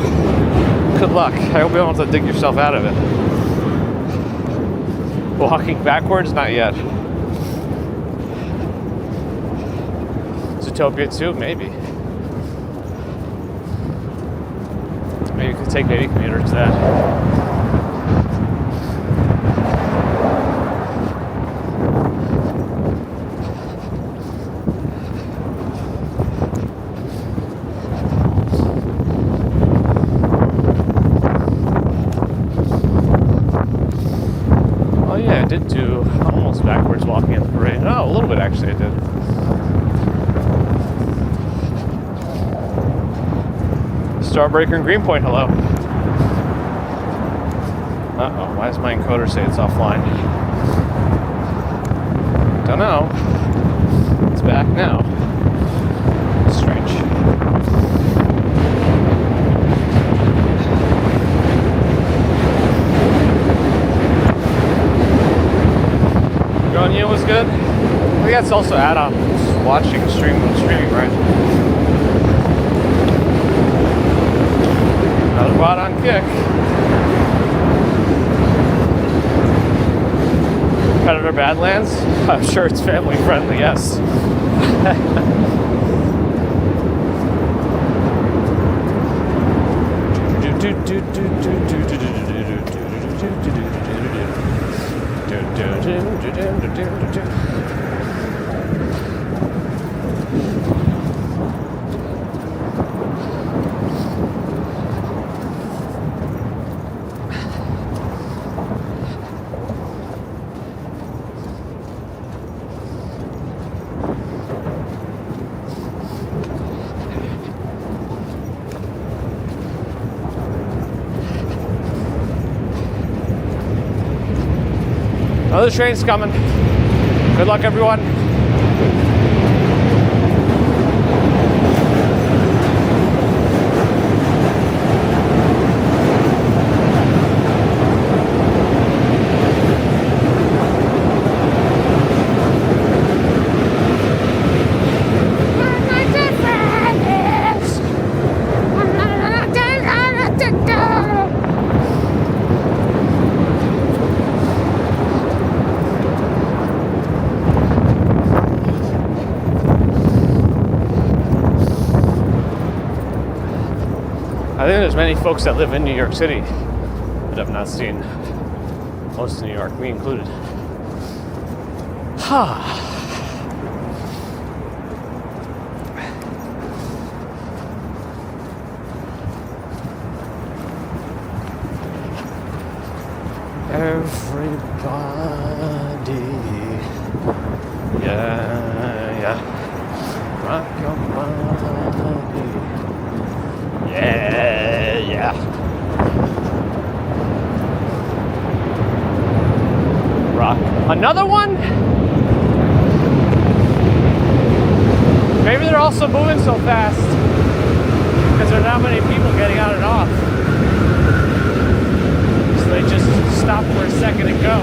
Good luck. I hope you don't have to dig yourself out of it. Walking backwards? Not yet. Zootopia 2? Maybe. Maybe you could take baby commuters to that. Oh yeah, I did do almost backwards walking in the parade. Oh, a little bit actually I did. Starbreaker and Greenpoint, hello. Uh-oh, why does my encoder say it's offline? Don't know. It's back now. Strange. Going you was good? I think that's also add-on watching streaming, right? Another bot on kick. Predator Badlands? I'm sure it's family friendly, yes. Another train's coming. Good luck, everyone. I think there's many folks that live in New York City that have not seen most of New York, me included. Everybody, yeah, rock your body. Yeah. Rock. Another one? Maybe they're also moving so fast because there are not many people getting on and off. So they just stop for a second and go.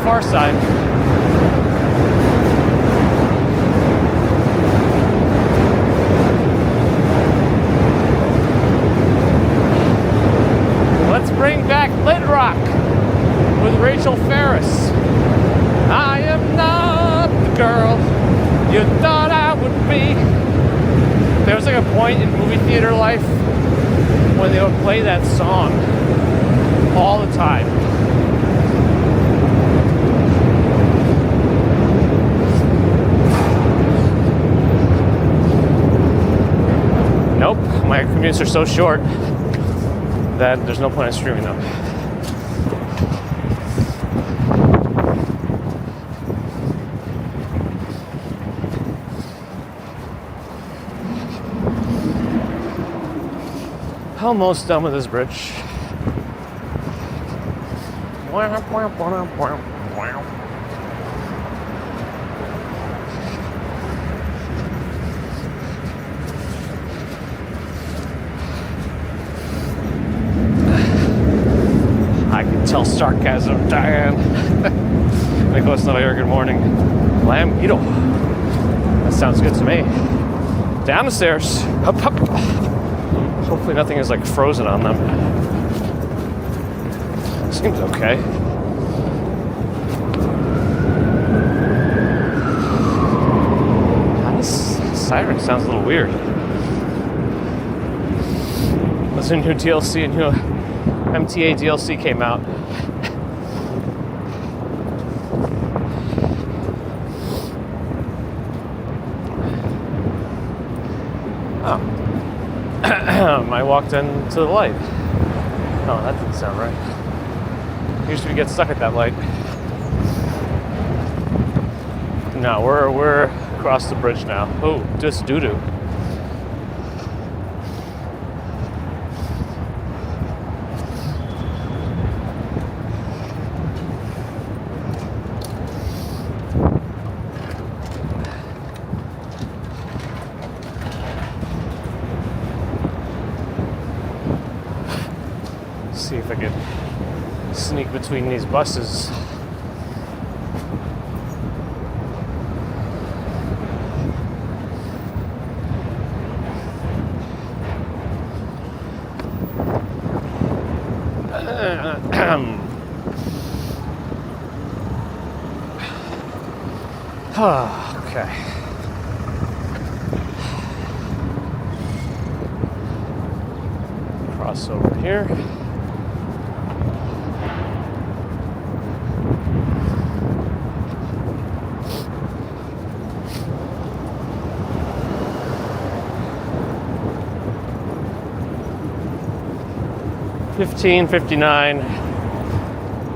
far side. Let's bring back Lit Rock with Rachel Ferris. I am not the girl you thought I would be. There was like a point in movie theater life when they would play that song all the time. Nope, my commutes are so short that there's no point in streaming them. Almost done with this bridge. I can tell sarcasm, Diane. Nicholas Noyer, good morning. Lamb Beetle. That sounds good to me. Down the stairs. Up, up. Hopefully nothing is like frozen on them. Seems okay. This siren sounds a little weird. There's a new DLC, a new MTA DLC came out. I walked into the light. Oh, that didn't sound right. Usually we get stuck at that light. No, we're across the bridge now. Oh, just doo-doo. See if I can sneak between these buses. Okay. Cross over here. $15.59.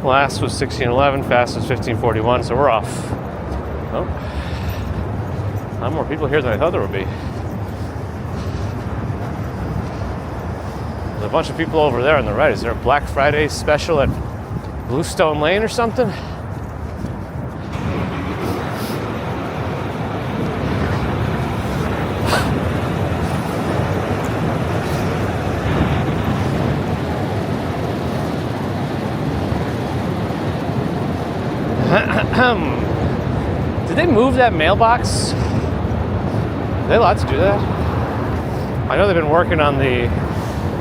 Last was $16.11. Fast was $15.41. So we're off. Oh, a lot more people here than I thought there would be. There's a bunch of people over there on the right. Is there a Black Friday special at Bluestone Lane or something? Did they move that mailbox? Are they allowed to do that? I know they've been working on the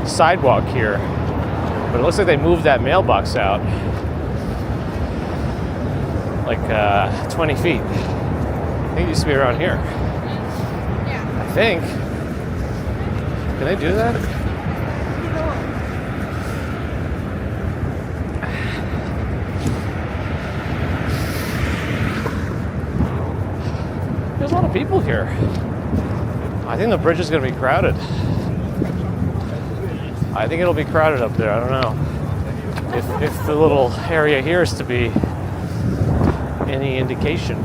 sidewalk here, but it looks like they moved that mailbox out like 20 feet. I think it used to be around here. Yeah. I think. Can they do that? There's a lot of people here. I think the bridge is going to be crowded. I think it'll be crowded up there. I don't know. If the little area here is to be any indication.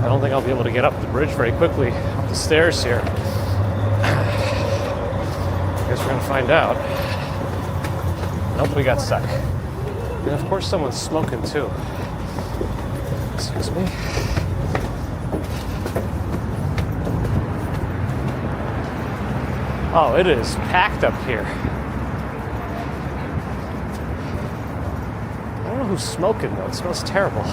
I don't think I'll be able to get up the bridge very quickly, up the stairs here. I guess we're gonna find out. Nope, we got stuck. And of course someone's smoking too. Excuse me. Oh, it is packed up here. I don't know who's smoking though. It smells terrible.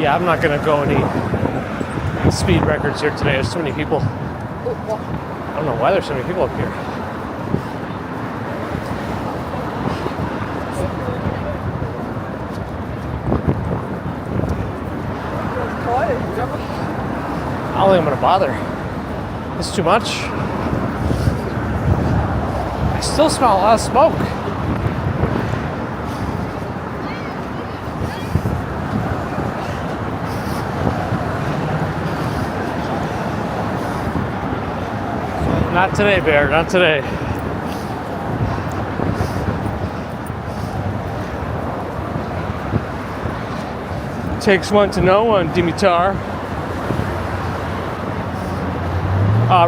Yeah, I'm not gonna go any speed records here today. There's so many people. I don't know why there's so many people up here. I don't think I'm gonna bother. It's too much. I still smell a lot of smoke. Not today, Bear, not today. Takes one to know one, Dimitar.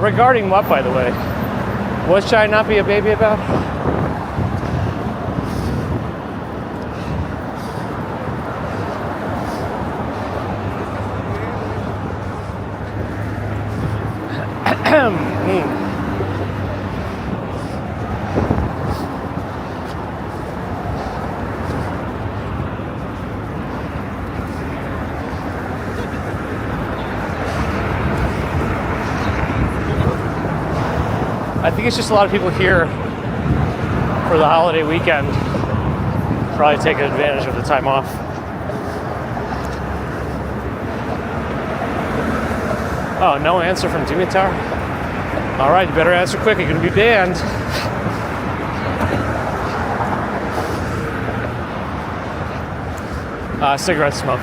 Regarding what, by the way? What should I not be a baby about? I think it's just a lot of people here for the holiday weekend, probably taking advantage of the time off. Oh, no answer from Dimitar? All right, you better answer quick, you're gonna be banned. Cigarette smoke.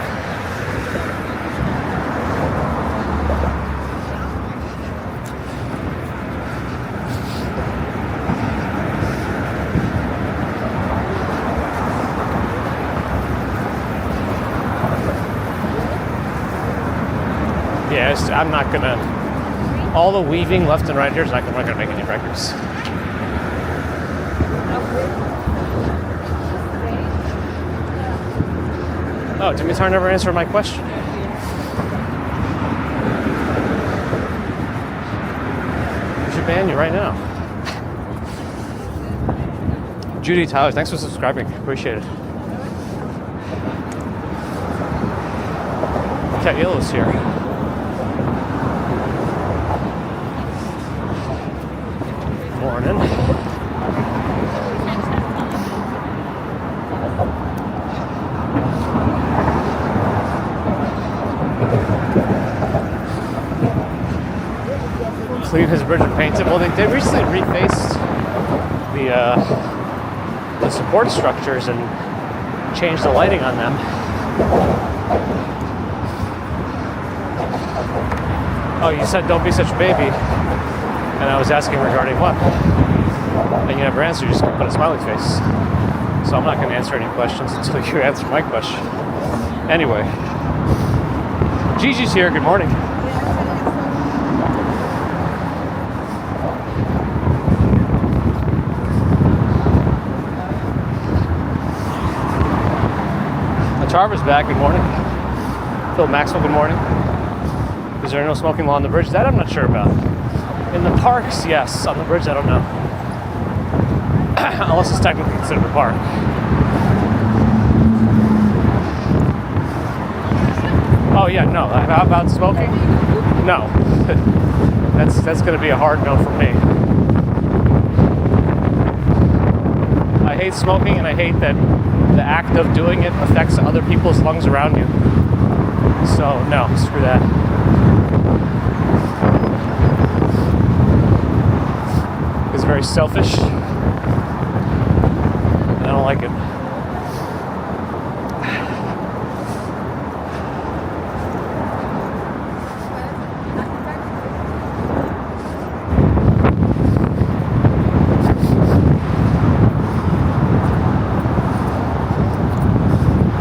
Yeah, I'm not gonna. All the weaving left and right here is not gonna make any records. Oh, Dimitar never answered my question. We should ban you right now. Judy Tyler, thanks for subscribing. Appreciate it. Cat Yellow's here. Morning. Clean his bridge and paint it. Well, they recently refaced the support structures and changed the lighting on them. Oh, you said don't be such a baby. And I was asking regarding what? And you never answered, you just put a smiley face. So I'm not going to answer any questions until you answer my question. Anyway. Gigi's here, good morning. Charver's back, good morning. Phil Maxwell, good morning. Is there no smoking law on the bridge? That I'm not sure about. In the parks, yes. On the bridge, I don't know. Unless it's technically considered a park. Oh yeah, no. How about smoking? No. That's going to be a hard no from me. I hate smoking, and I hate that the act of doing it affects other people's lungs around you. So no, screw that. It's very selfish. I don't like it.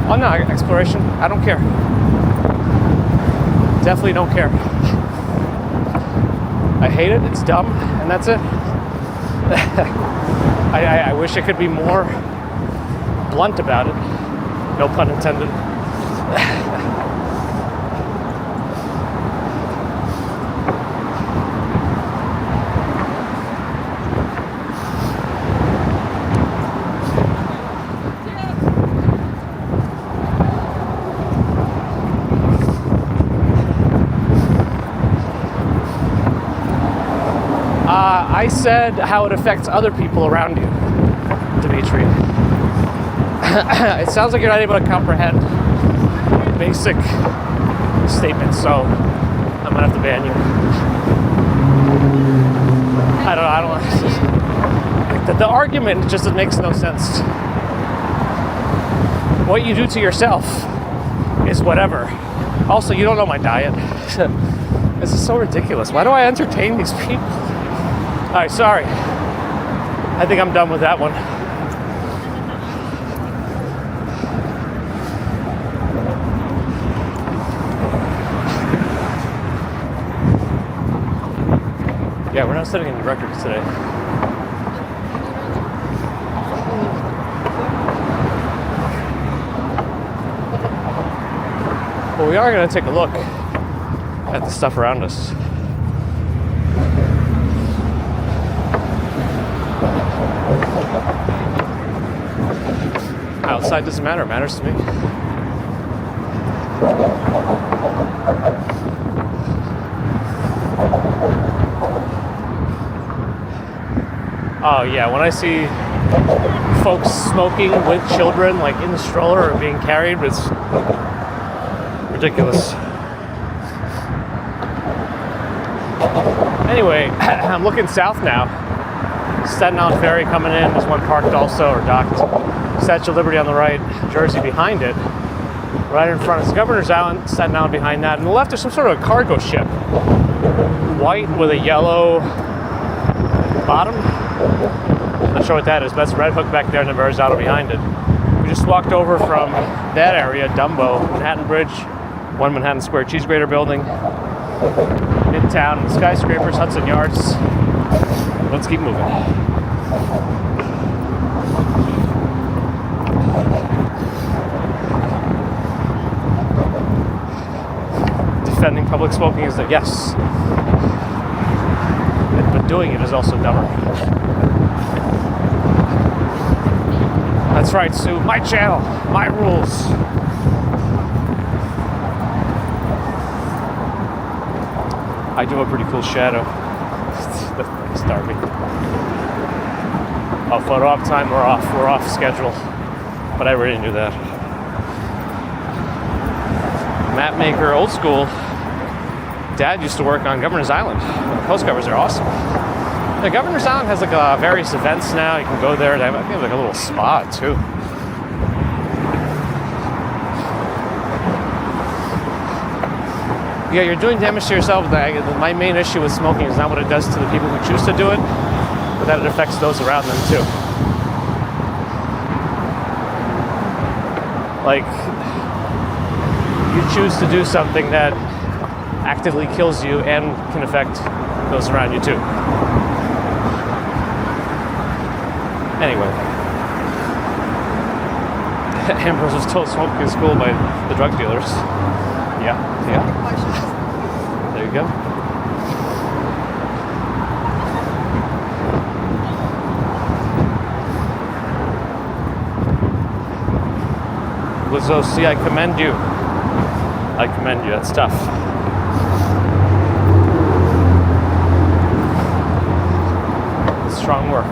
Oh no, exploration, I don't care. Definitely don't care.
I hate it. It's dumb, and that's it. I wish I could be more blunt about it. No pun intended. I said how it affects other people around you, Dimitri. It sounds like you're not able to comprehend basic statements, so I'm gonna have to ban you. I don't. The argument just makes no sense. What you do to yourself is whatever. Also, you don't know my diet. This is so ridiculous. Why do I entertain these people? All right, sorry. I think I'm done with that one. Yeah, we're not setting any records today. Well, we are going to take a look at the stuff around us. Outside doesn't matter, it matters to me. Oh yeah, when I see folks smoking with children like in the stroller or being carried, it's ridiculous. Anyway, I'm looking south now. Staten Island Ferry coming in. There's one parked also, or docked. Statue of Liberty on the right, Jersey behind it. Right in front is Governor's Island, Staten Island behind that. On the left, there's some sort of a cargo ship. White with a yellow bottom. Not sure what that is, but that's Red Hook back there and the Verrazano behind it. We just walked over from that area, Dumbo, Manhattan Bridge, One Manhattan Square Cheese Grater Building, Midtown, skyscrapers, Hudson Yards. Let's keep moving. Defending public smoking is that yes, but doing it is also dumber. That's right, Sue. My channel, my rules. I do a pretty cool shadow. Starving. Oh, photo op time. We're off schedule. But I already knew that. Map maker, old school. Dad used to work on Governor's Island. The postcards are awesome. The Governor's Island has like various events now. You can go there. I think like a little spa too. Yeah, you're doing damage to yourself. My main issue with smoking is not what it does to the people who choose to do it, but that it affects those around them too. Like, you choose to do something that actively kills you and can affect those around you too. Anyway. Ambrose was told smoking in school by the drug dealers. Yeah. There you go. Lizzo, see, I commend you. I commend you. That's tough. Strong work.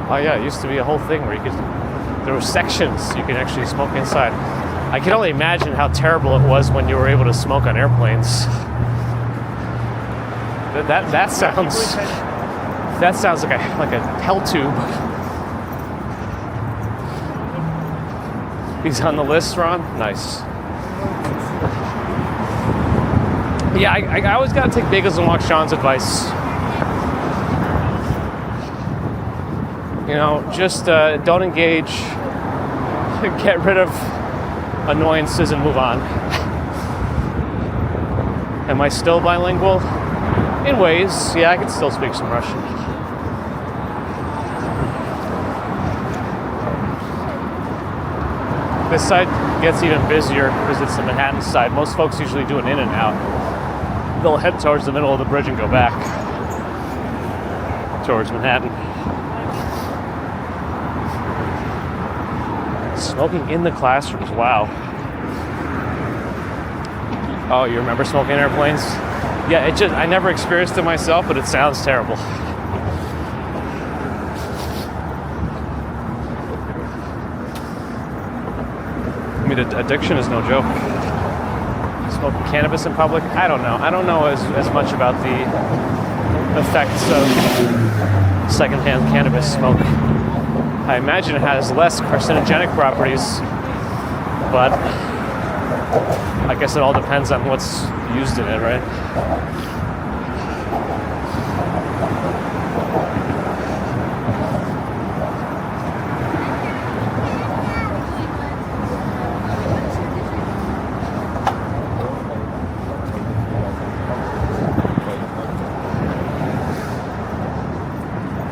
Oh yeah, it used to be a whole thing where there were sections you could actually smoke inside. I can only imagine how terrible it was when you were able to smoke on airplanes. That sounds like a hell tube. He's on the list, Ron? Nice. Yeah, I always gotta take bagels and walk Sean's advice. You know, just don't engage, get rid of annoyances and move on. Am I still bilingual? In ways, yeah, I can still speak some Russian. This side gets even busier because it's the Manhattan side. Most folks usually do an in and out. They'll head towards the middle of the bridge and go back towards Manhattan. Smoking in the classrooms, wow. Oh, you remember smoking in airplanes? Yeah, I never experienced it myself, but it sounds terrible. I mean, addiction is no joke. Smoking cannabis in public? I don't know. I don't know as much about the effects of secondhand cannabis smoke. I imagine it has less carcinogenic properties, but I guess it all depends on what's used in it, right?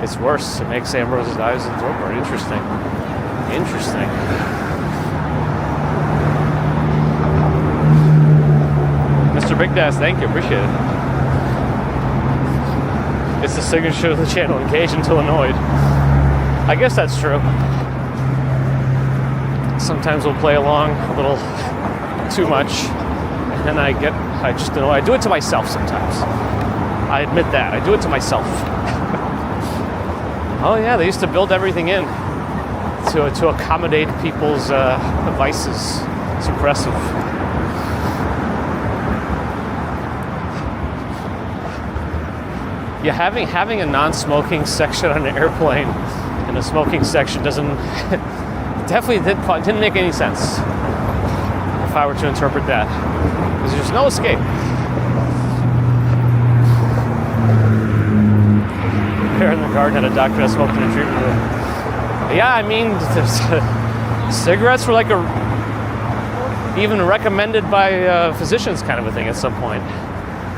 It's worse. It makes Ambrose's eyes and throat burn. Interesting. Interesting. Mr. Big Dash, thank you. Appreciate it. It's the signature of the channel, engaged until annoyed. I guess that's true. Sometimes we'll play along a little too much, and then I just annoy. I do it to myself sometimes. I admit that. I do it to myself. Oh yeah, they used to build everything in to accommodate people's vices. It's impressive. Yeah, having a non-smoking section on an airplane and a smoking section definitely didn't make any sense if I were to interpret that. Because there's no escape. Here in the garden had a doctor that smoked in a treatment room. Yeah, I mean, cigarettes were like even recommended by physicians kind of a thing at some point.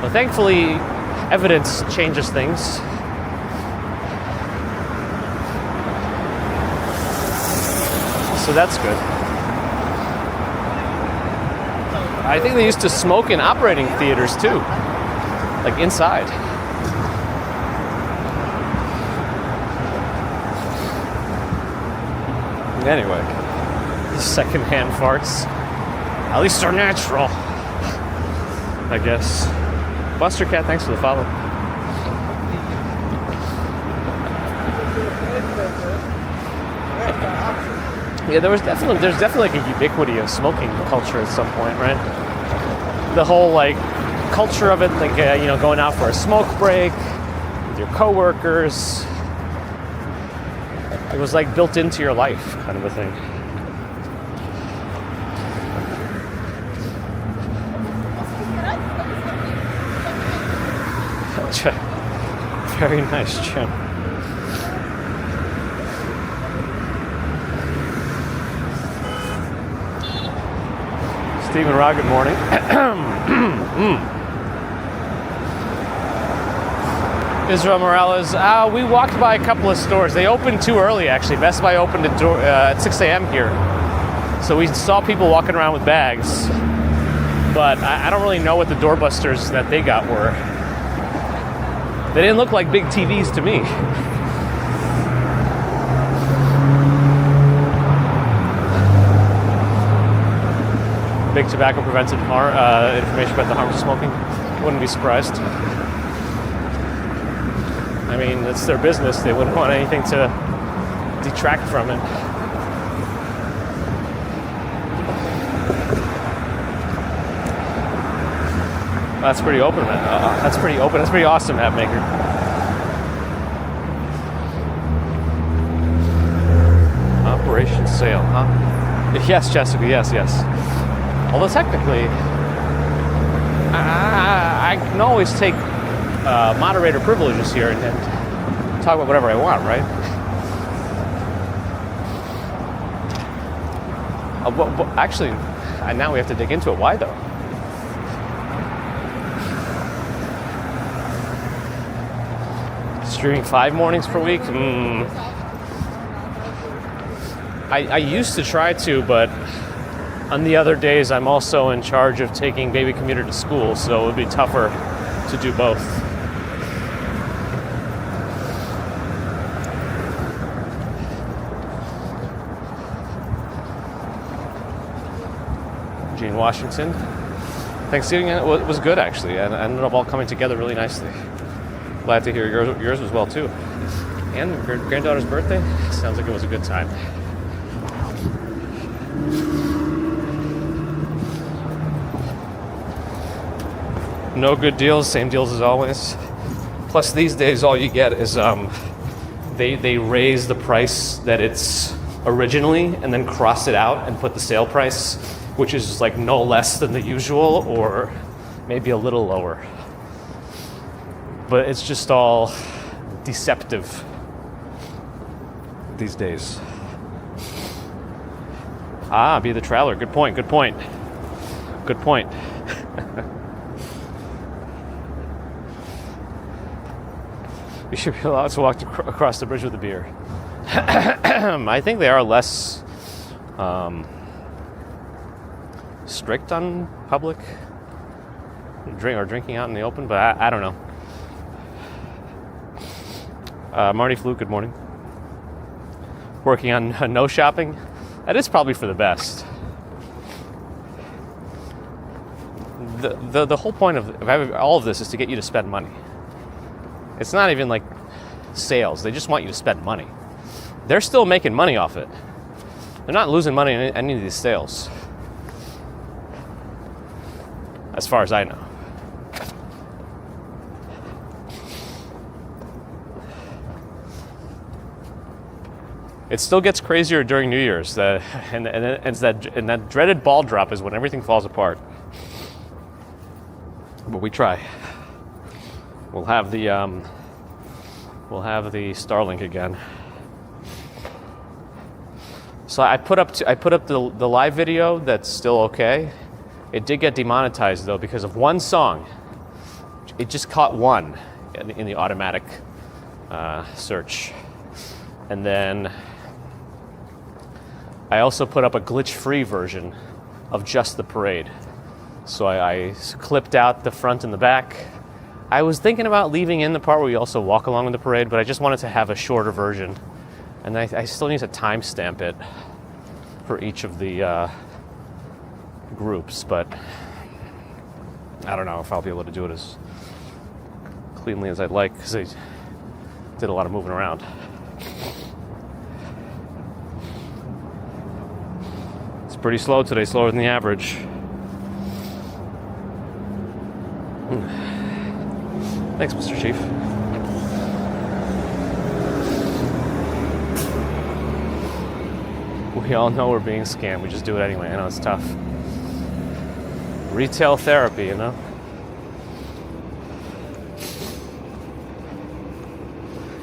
But thankfully, evidence changes things. So that's good. I think they used to smoke in operating theaters too, like inside. Anyway, secondhand farts. At least they're natural, I guess. Buster Cat, thanks for the follow. Yeah, there's definitely like a ubiquity of smoking culture at some point, right? The whole like culture of it, like going out for a smoke break with your coworkers. It was like built into your life, kind of a thing. Very nice, Jim. Stephen Ra, good morning. Israel Morales, we walked by a couple of stores. They opened too early, actually. Best Buy opened at 6 a.m. here. So we saw people walking around with bags. But I don't really know what the doorbusters that they got were. They didn't look like big TVs to me. Big tobacco preventive information about the harms of smoking. Wouldn't be surprised. I mean, it's their business. They wouldn't want anything to detract from it. That's pretty open. That's pretty open. That's pretty awesome, Hatmaker. Operation Sale, huh? Yes, Jessica. Yes. Although technically, I can always take moderator privileges here and talk about whatever I want, right? Actually, now we have to dig into it. Why though?
Streaming 5 mornings per week? I used to try to, but on the other days I'm also in charge of taking baby commuter to school, so it would be tougher to do both. Gene Washington. Thanksgiving was good, actually, and ended up all coming together really nicely. Glad to hear yours was well, too. And your granddaughter's birthday? Sounds like it was a good time. No good deals, same deals as always. Plus, these days, all you get is they raise the price that it's originally and then cross it out and put the sale price, which is like no less than the usual or maybe a little lower. But it's just all deceptive these days. Be the traveler. Good point. Good point. Good point. You should be allowed to walk across the bridge with a beer. I think they are less strict on public drinking out in the open, but I don't know. Marty Fluke, good morning. Working on no shopping. That is probably for the best. The whole point of having all of this is to get you to spend money. It's not even like sales. They just want you to spend money. They're still making money off it. They're not losing money in any of these sales, as far as I know. It still gets crazier during New Year's, and that dreaded ball drop is when everything falls apart. But we try. We'll have the Starlink again. So I put up the live video. That's still okay. It did get demonetized though because of one song. It just caught one in the automatic search, and then I also put up a glitch-free version of just the parade. So I clipped out the front and the back. I was thinking about leaving in the part where we also walk along with the parade, but I just wanted to have a shorter version. And I still need to timestamp it for each of the groups, but I don't know if I'll be able to do it as cleanly as I'd like, because I did a lot of moving around. It's pretty slow today, slower than the average. Thanks, Mr. Chief. We all know we're being scammed. We just do it anyway. I know it's tough. Retail therapy, you know?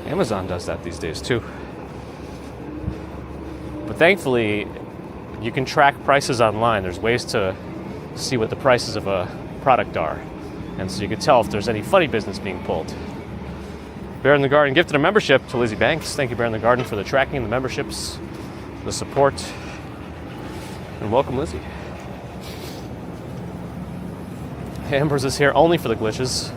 Amazon does that these days too. But thankfully, you can track prices online. There's ways to see what the prices of a product are. And so you can tell if there's any funny business being pulled. Bear in the Garden gifted a membership to Lizzie Banks. Thank you, Bear in the Garden, for the tracking, the memberships, the support. And welcome, Lizzie. Amber's is here only for the glitches.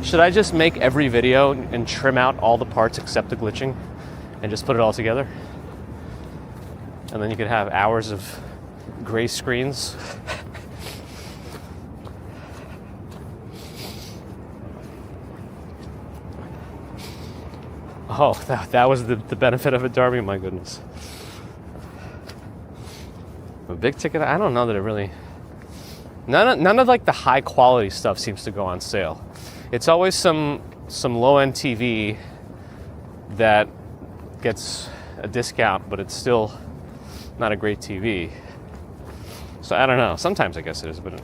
Should I just make every video and trim out all the parts except the glitching and just put it all together? And then you could have hours of gray screens. Oh, that was the benefit of it, Darby? My goodness. A big ticket, I don't know that it really... None of like the high quality stuff seems to go on sale. It's always some low-end TV that gets a discount, but it's still not a great TV. So I don't know. Sometimes I guess it is, but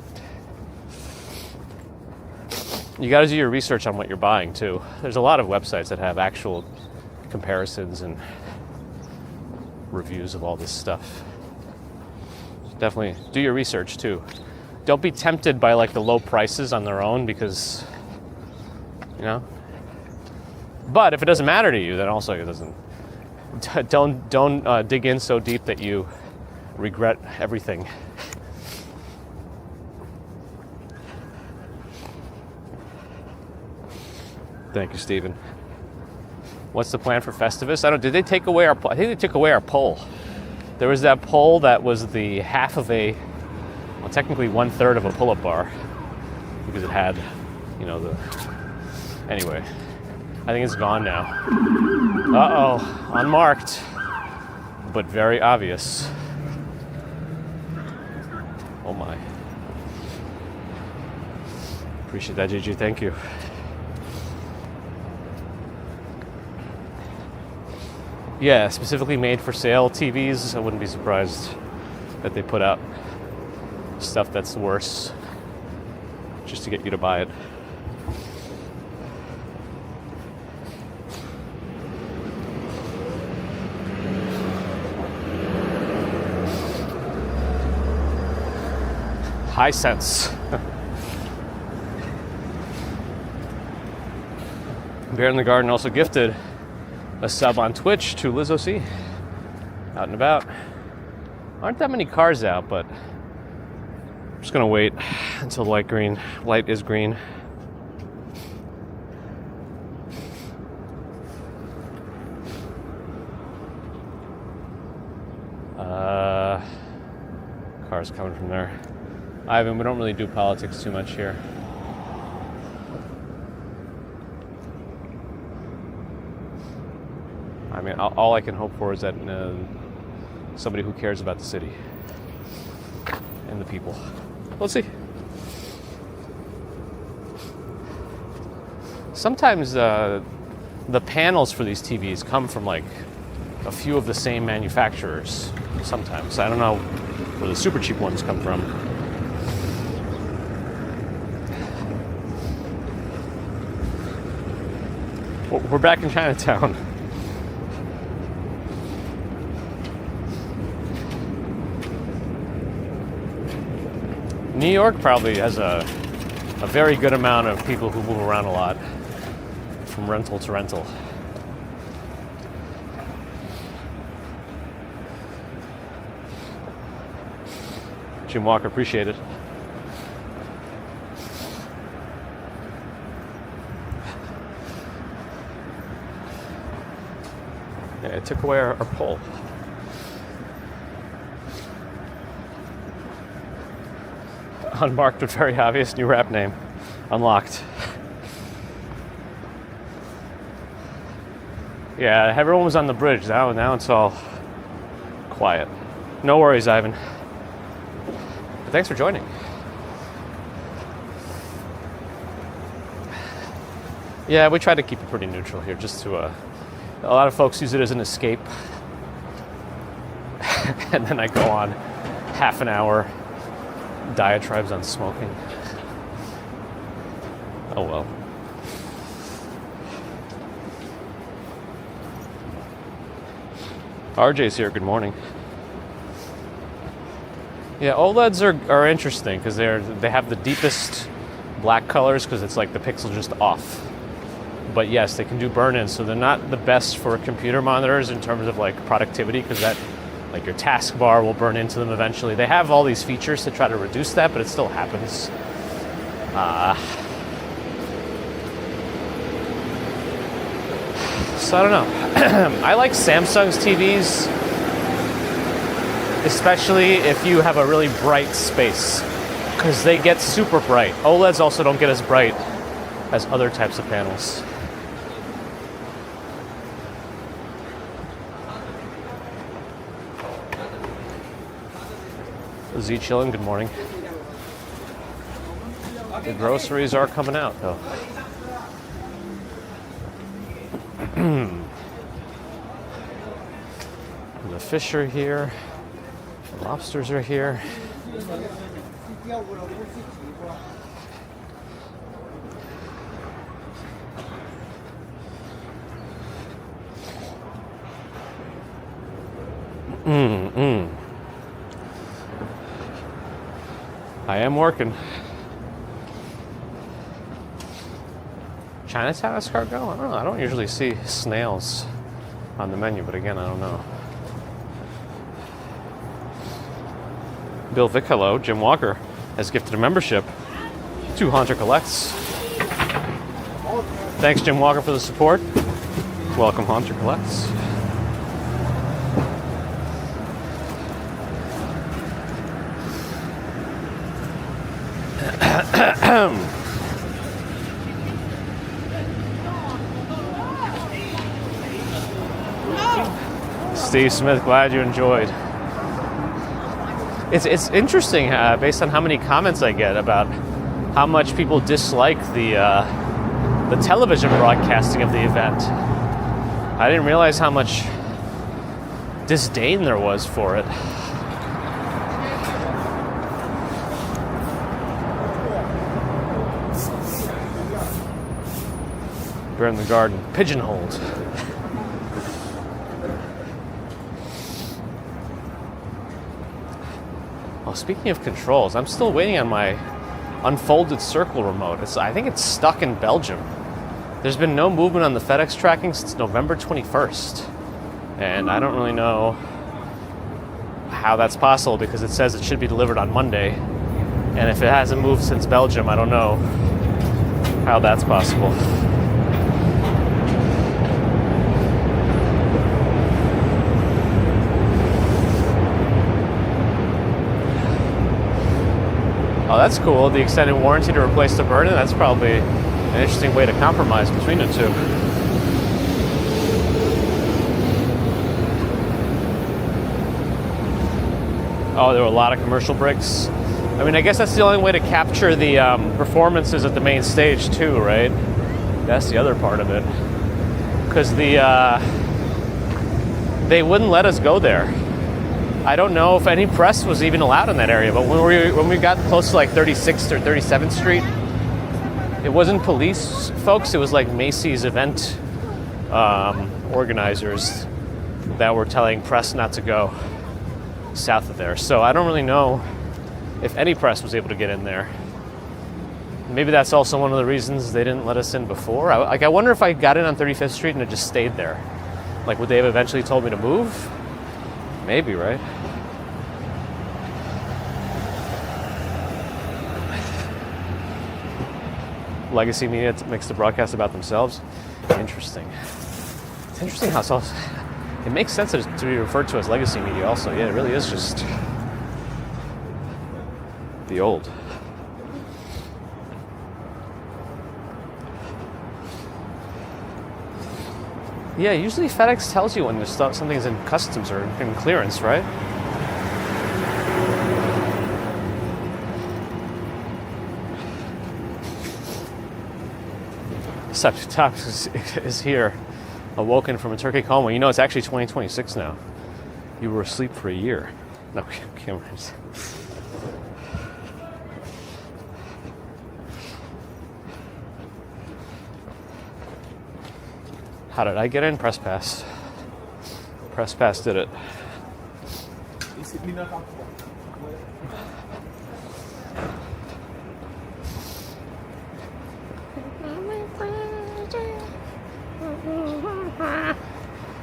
you got to do your research on what you're buying too. There's a lot of websites that have actual comparisons and reviews of all this stuff. Definitely do your research too. Don't be tempted by like the low prices on their own, because you know But if it doesn't matter to you, then also it doesn't. Don't dig in so deep that you regret everything. Thank you, Stephen. What's the plan for Festivus? Did they take away our? I think they took away our pole. There was that pole that was the half of technically 1/3 of a pull-up bar, because it had, Anyway, I think it's gone now. Uh-oh, unmarked, but very obvious. Oh my. Appreciate that, Gigi. Thank you. Yeah, specifically made for sale TVs. I wouldn't be surprised that they put out stuff that's worse just to get you to buy it. High sense. Bear in the Garden also gifted a sub on Twitch to Liz OC. Out and about. Aren't that many cars out, but I'm just gonna wait until light is green. Cars coming from there. Ivan, we don't really do politics too much here. I mean, all I can hope for is that somebody who cares about the city and the people. Let's see. Sometimes the panels for these TVs come from like a few of the same manufacturers. Sometimes. I don't know where the super cheap ones come from. We're back in Chinatown. New York probably has a very good amount of people who move around a lot, from rental to rental. Jim Walker, appreciate it. Yeah, it took away our pole. Unmarked but very obvious new rap name. Unlocked. Yeah, everyone was on the bridge. Now it's all quiet. No worries, Ivan. But thanks for joining. Yeah, we try to keep it pretty neutral here, just to a lot of folks use it as an escape. And then I go on half an hour diatribes on smoking. Oh well. RJ's here, good morning. Yeah, OLEDs are interesting because they have the deepest black colors because it's like the pixel just off. But yes, they can do burn-ins, so they're not the best for computer monitors in terms of like productivity, because that, like, your taskbar will burn into them eventually. They have all these features to try to reduce that, but it still happens. So I don't know. I like Samsung's TVs, especially if you have a really bright space, because they get super bright. OLEDs also don't get as bright as other types of panels. Z chillin', good morning. The groceries are coming out, though. The fish are here. The lobsters are here. I am working. Chinatown escargot? I don't know. I don't usually see snails on the menu, but again, I don't know. Bill Vick, hello. Jim Walker has gifted a membership to Hunter Collects. Thanks, Jim Walker, for the support. Welcome, Hunter Collects. Steve Smith, glad you enjoyed. It's interesting based on how many comments I get about how much people dislike the television broadcasting of the event. I didn't realize how much disdain there was for it. We're in the garden, pigeonholed. Oh, speaking of controls, I'm still waiting on my unfolded circle remote. I think it's stuck in Belgium. There's been no movement on the FedEx tracking since November 21st. And I don't really know how that's possible because it says it should be delivered on Monday. And if it hasn't moved since Belgium, I don't know how that's possible. Oh, that's cool. The extended warranty to replace the burden. That's probably an interesting way to compromise between the two. Oh, there were a lot of commercial breaks. I mean, I guess that's the only way to capture the performances at the main stage too, right? That's the other part of it. Because they wouldn't let us go there. I don't know if any press was even allowed in that area, but when we got close to like 36th or 37th Street, it wasn't police folks, it was like Macy's event organizers that were telling press not to go south of there. So I don't really know if any press was able to get in there. Maybe that's also one of the reasons they didn't let us in before. I wonder if I got in on 35th Street and it just stayed there. Like, would they have eventually told me to move? Maybe, right? Legacy media makes the broadcast about themselves. Interesting. It's interesting how it makes sense to be referred to as legacy media also. Yeah, it really is just the old. Yeah, usually FedEx tells you when something's in customs or in clearance, right? Subject topic is here. Awoken from a turkey coma. You know, it's actually 2026 now. You were asleep for a year. No, cameras. How did I get in? Press pass. Press pass did it.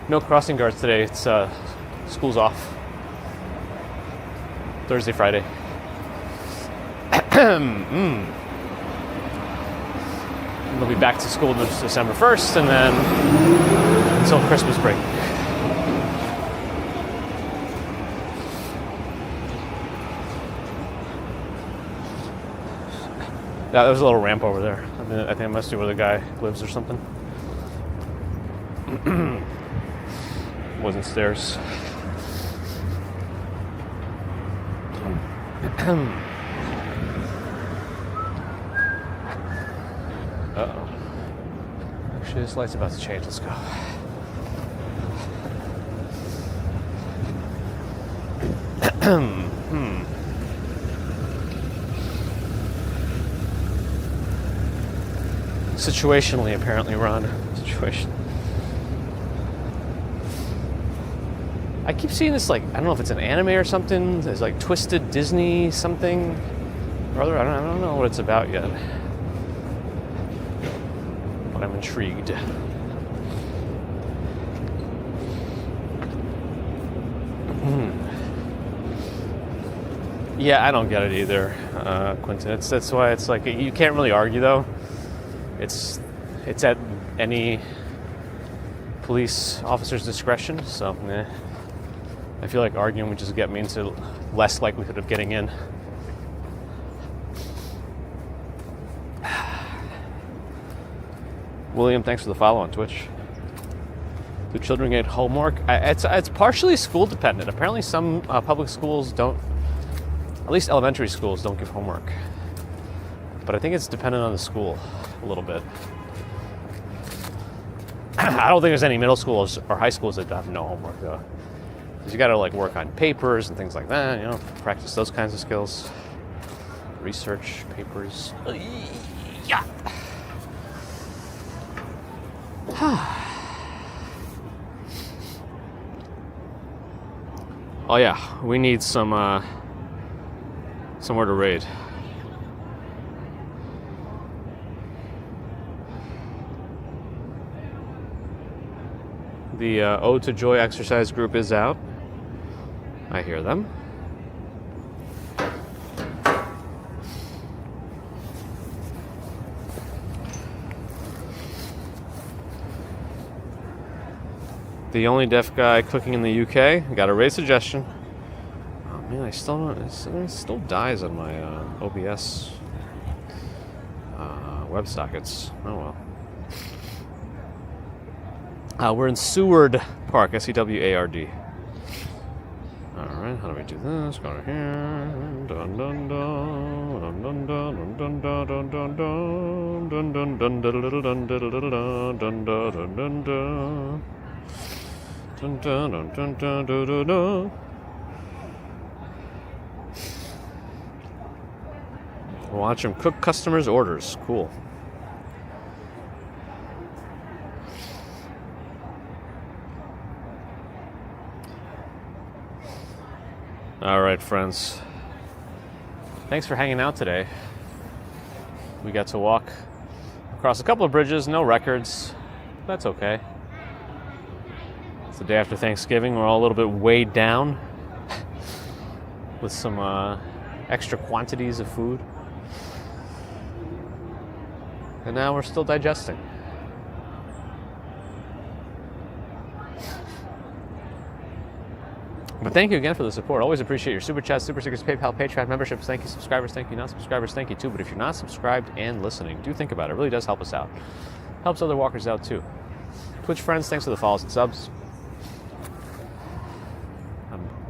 No crossing guards today. It's school's off. Thursday, Friday. They'll be back to school December 1st and then until Christmas break. Yeah, there's a little ramp over there. I think it must be where the guy lives or something. Wasn't stairs. Uh-oh. Actually, this light's about to change. Let's go. Situationally, apparently, Ron. Situation. I keep seeing this, like, I don't know if it's an anime or something. There's like Twisted Disney something or other. I don't know what it's about yet. But intrigued. Yeah, I don't get it either, Quentin. That's why it's like you can't really argue though. It's at any police officer's discretion. So I feel like arguing would just get me into less likelihood of getting in. William, thanks for the follow on Twitch. Do children get homework? It's partially school dependent. Apparently some public schools don't, at least elementary schools don't give homework. But I think it's dependent on the school a little bit. I don't think there's any middle schools or high schools that have no homework though. Because you gotta like work on papers and things like that, you know, practice those kinds of skills. Research papers. Yeah. Oh yeah, we need somewhere to raid. The Ode to Joy exercise group is out. I hear them. The only deaf guy cooking in the UK. Got a raid suggestion. Oh man, it still dies on my OBS WebSockets. Oh well. We're in Seward Park, S-E-W-A-R-D. Alright, how do we do this? Go to here. Dun dun dun dun dun dun dun dun dun dun dun dun dun dun dun dun dun dun dun dun. Dun, dun, dun, dun, dun, dun, dun, dun. Watch him cook customers' orders. Cool. All right, friends. Thanks for hanging out today. We got to walk across a couple of bridges, no records. That's okay. It's the day after Thanksgiving. We're all a little bit weighed down with some extra quantities of food. And now we're still digesting. But thank you again for the support. Always appreciate your super chats, super stickers, PayPal, Patreon memberships. Thank you, subscribers. Thank you, non-subscribers. Thank you, too. But if you're not subscribed and listening, do think about it. It really does help us out. Helps other walkers out, too. Twitch friends, thanks for the follows and subs.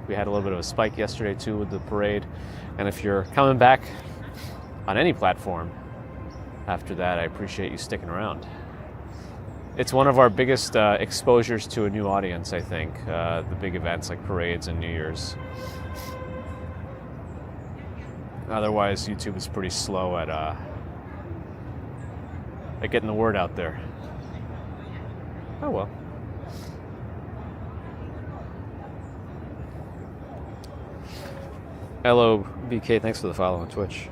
We had a little bit of a spike yesterday, too, with the parade. And if you're coming back on any platform after that, I appreciate you sticking around. It's one of our biggest exposures to a new audience, I think. The big events like parades and New Year's. Otherwise, YouTube is pretty slow at getting the word out there. Oh well. Hello, BK. Thanks for the follow on Twitch.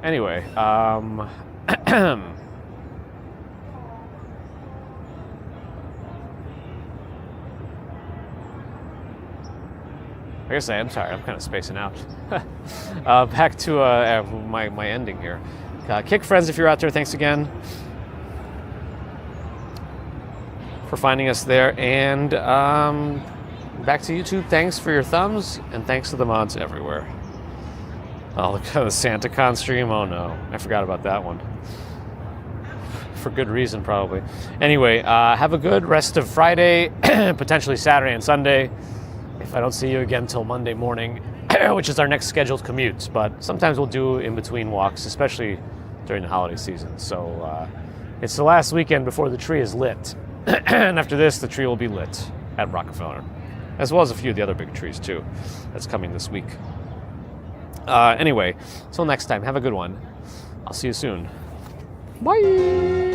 Anyway, I guess I am sorry. I'm kind of spacing out. Back to my ending here. Kick friends, if you're out there, thanks again for finding us there. And back to YouTube. Thanks for your thumbs, and thanks to the mods everywhere. Oh, look at the SantaCon stream. Oh no, I forgot about that one. For good reason, probably. Anyway, have a good rest of Friday, potentially Saturday and Sunday. If I don't see you again till Monday morning, which is our next scheduled commute. But sometimes we'll do in between walks, especially during the holiday season. So it's the last weekend before the tree is lit. And after this, the tree will be lit at Rockefeller, as well as a few of the other big trees too. That's coming this week. Anyway, till next time, have a good one. I'll see you soon. Bye!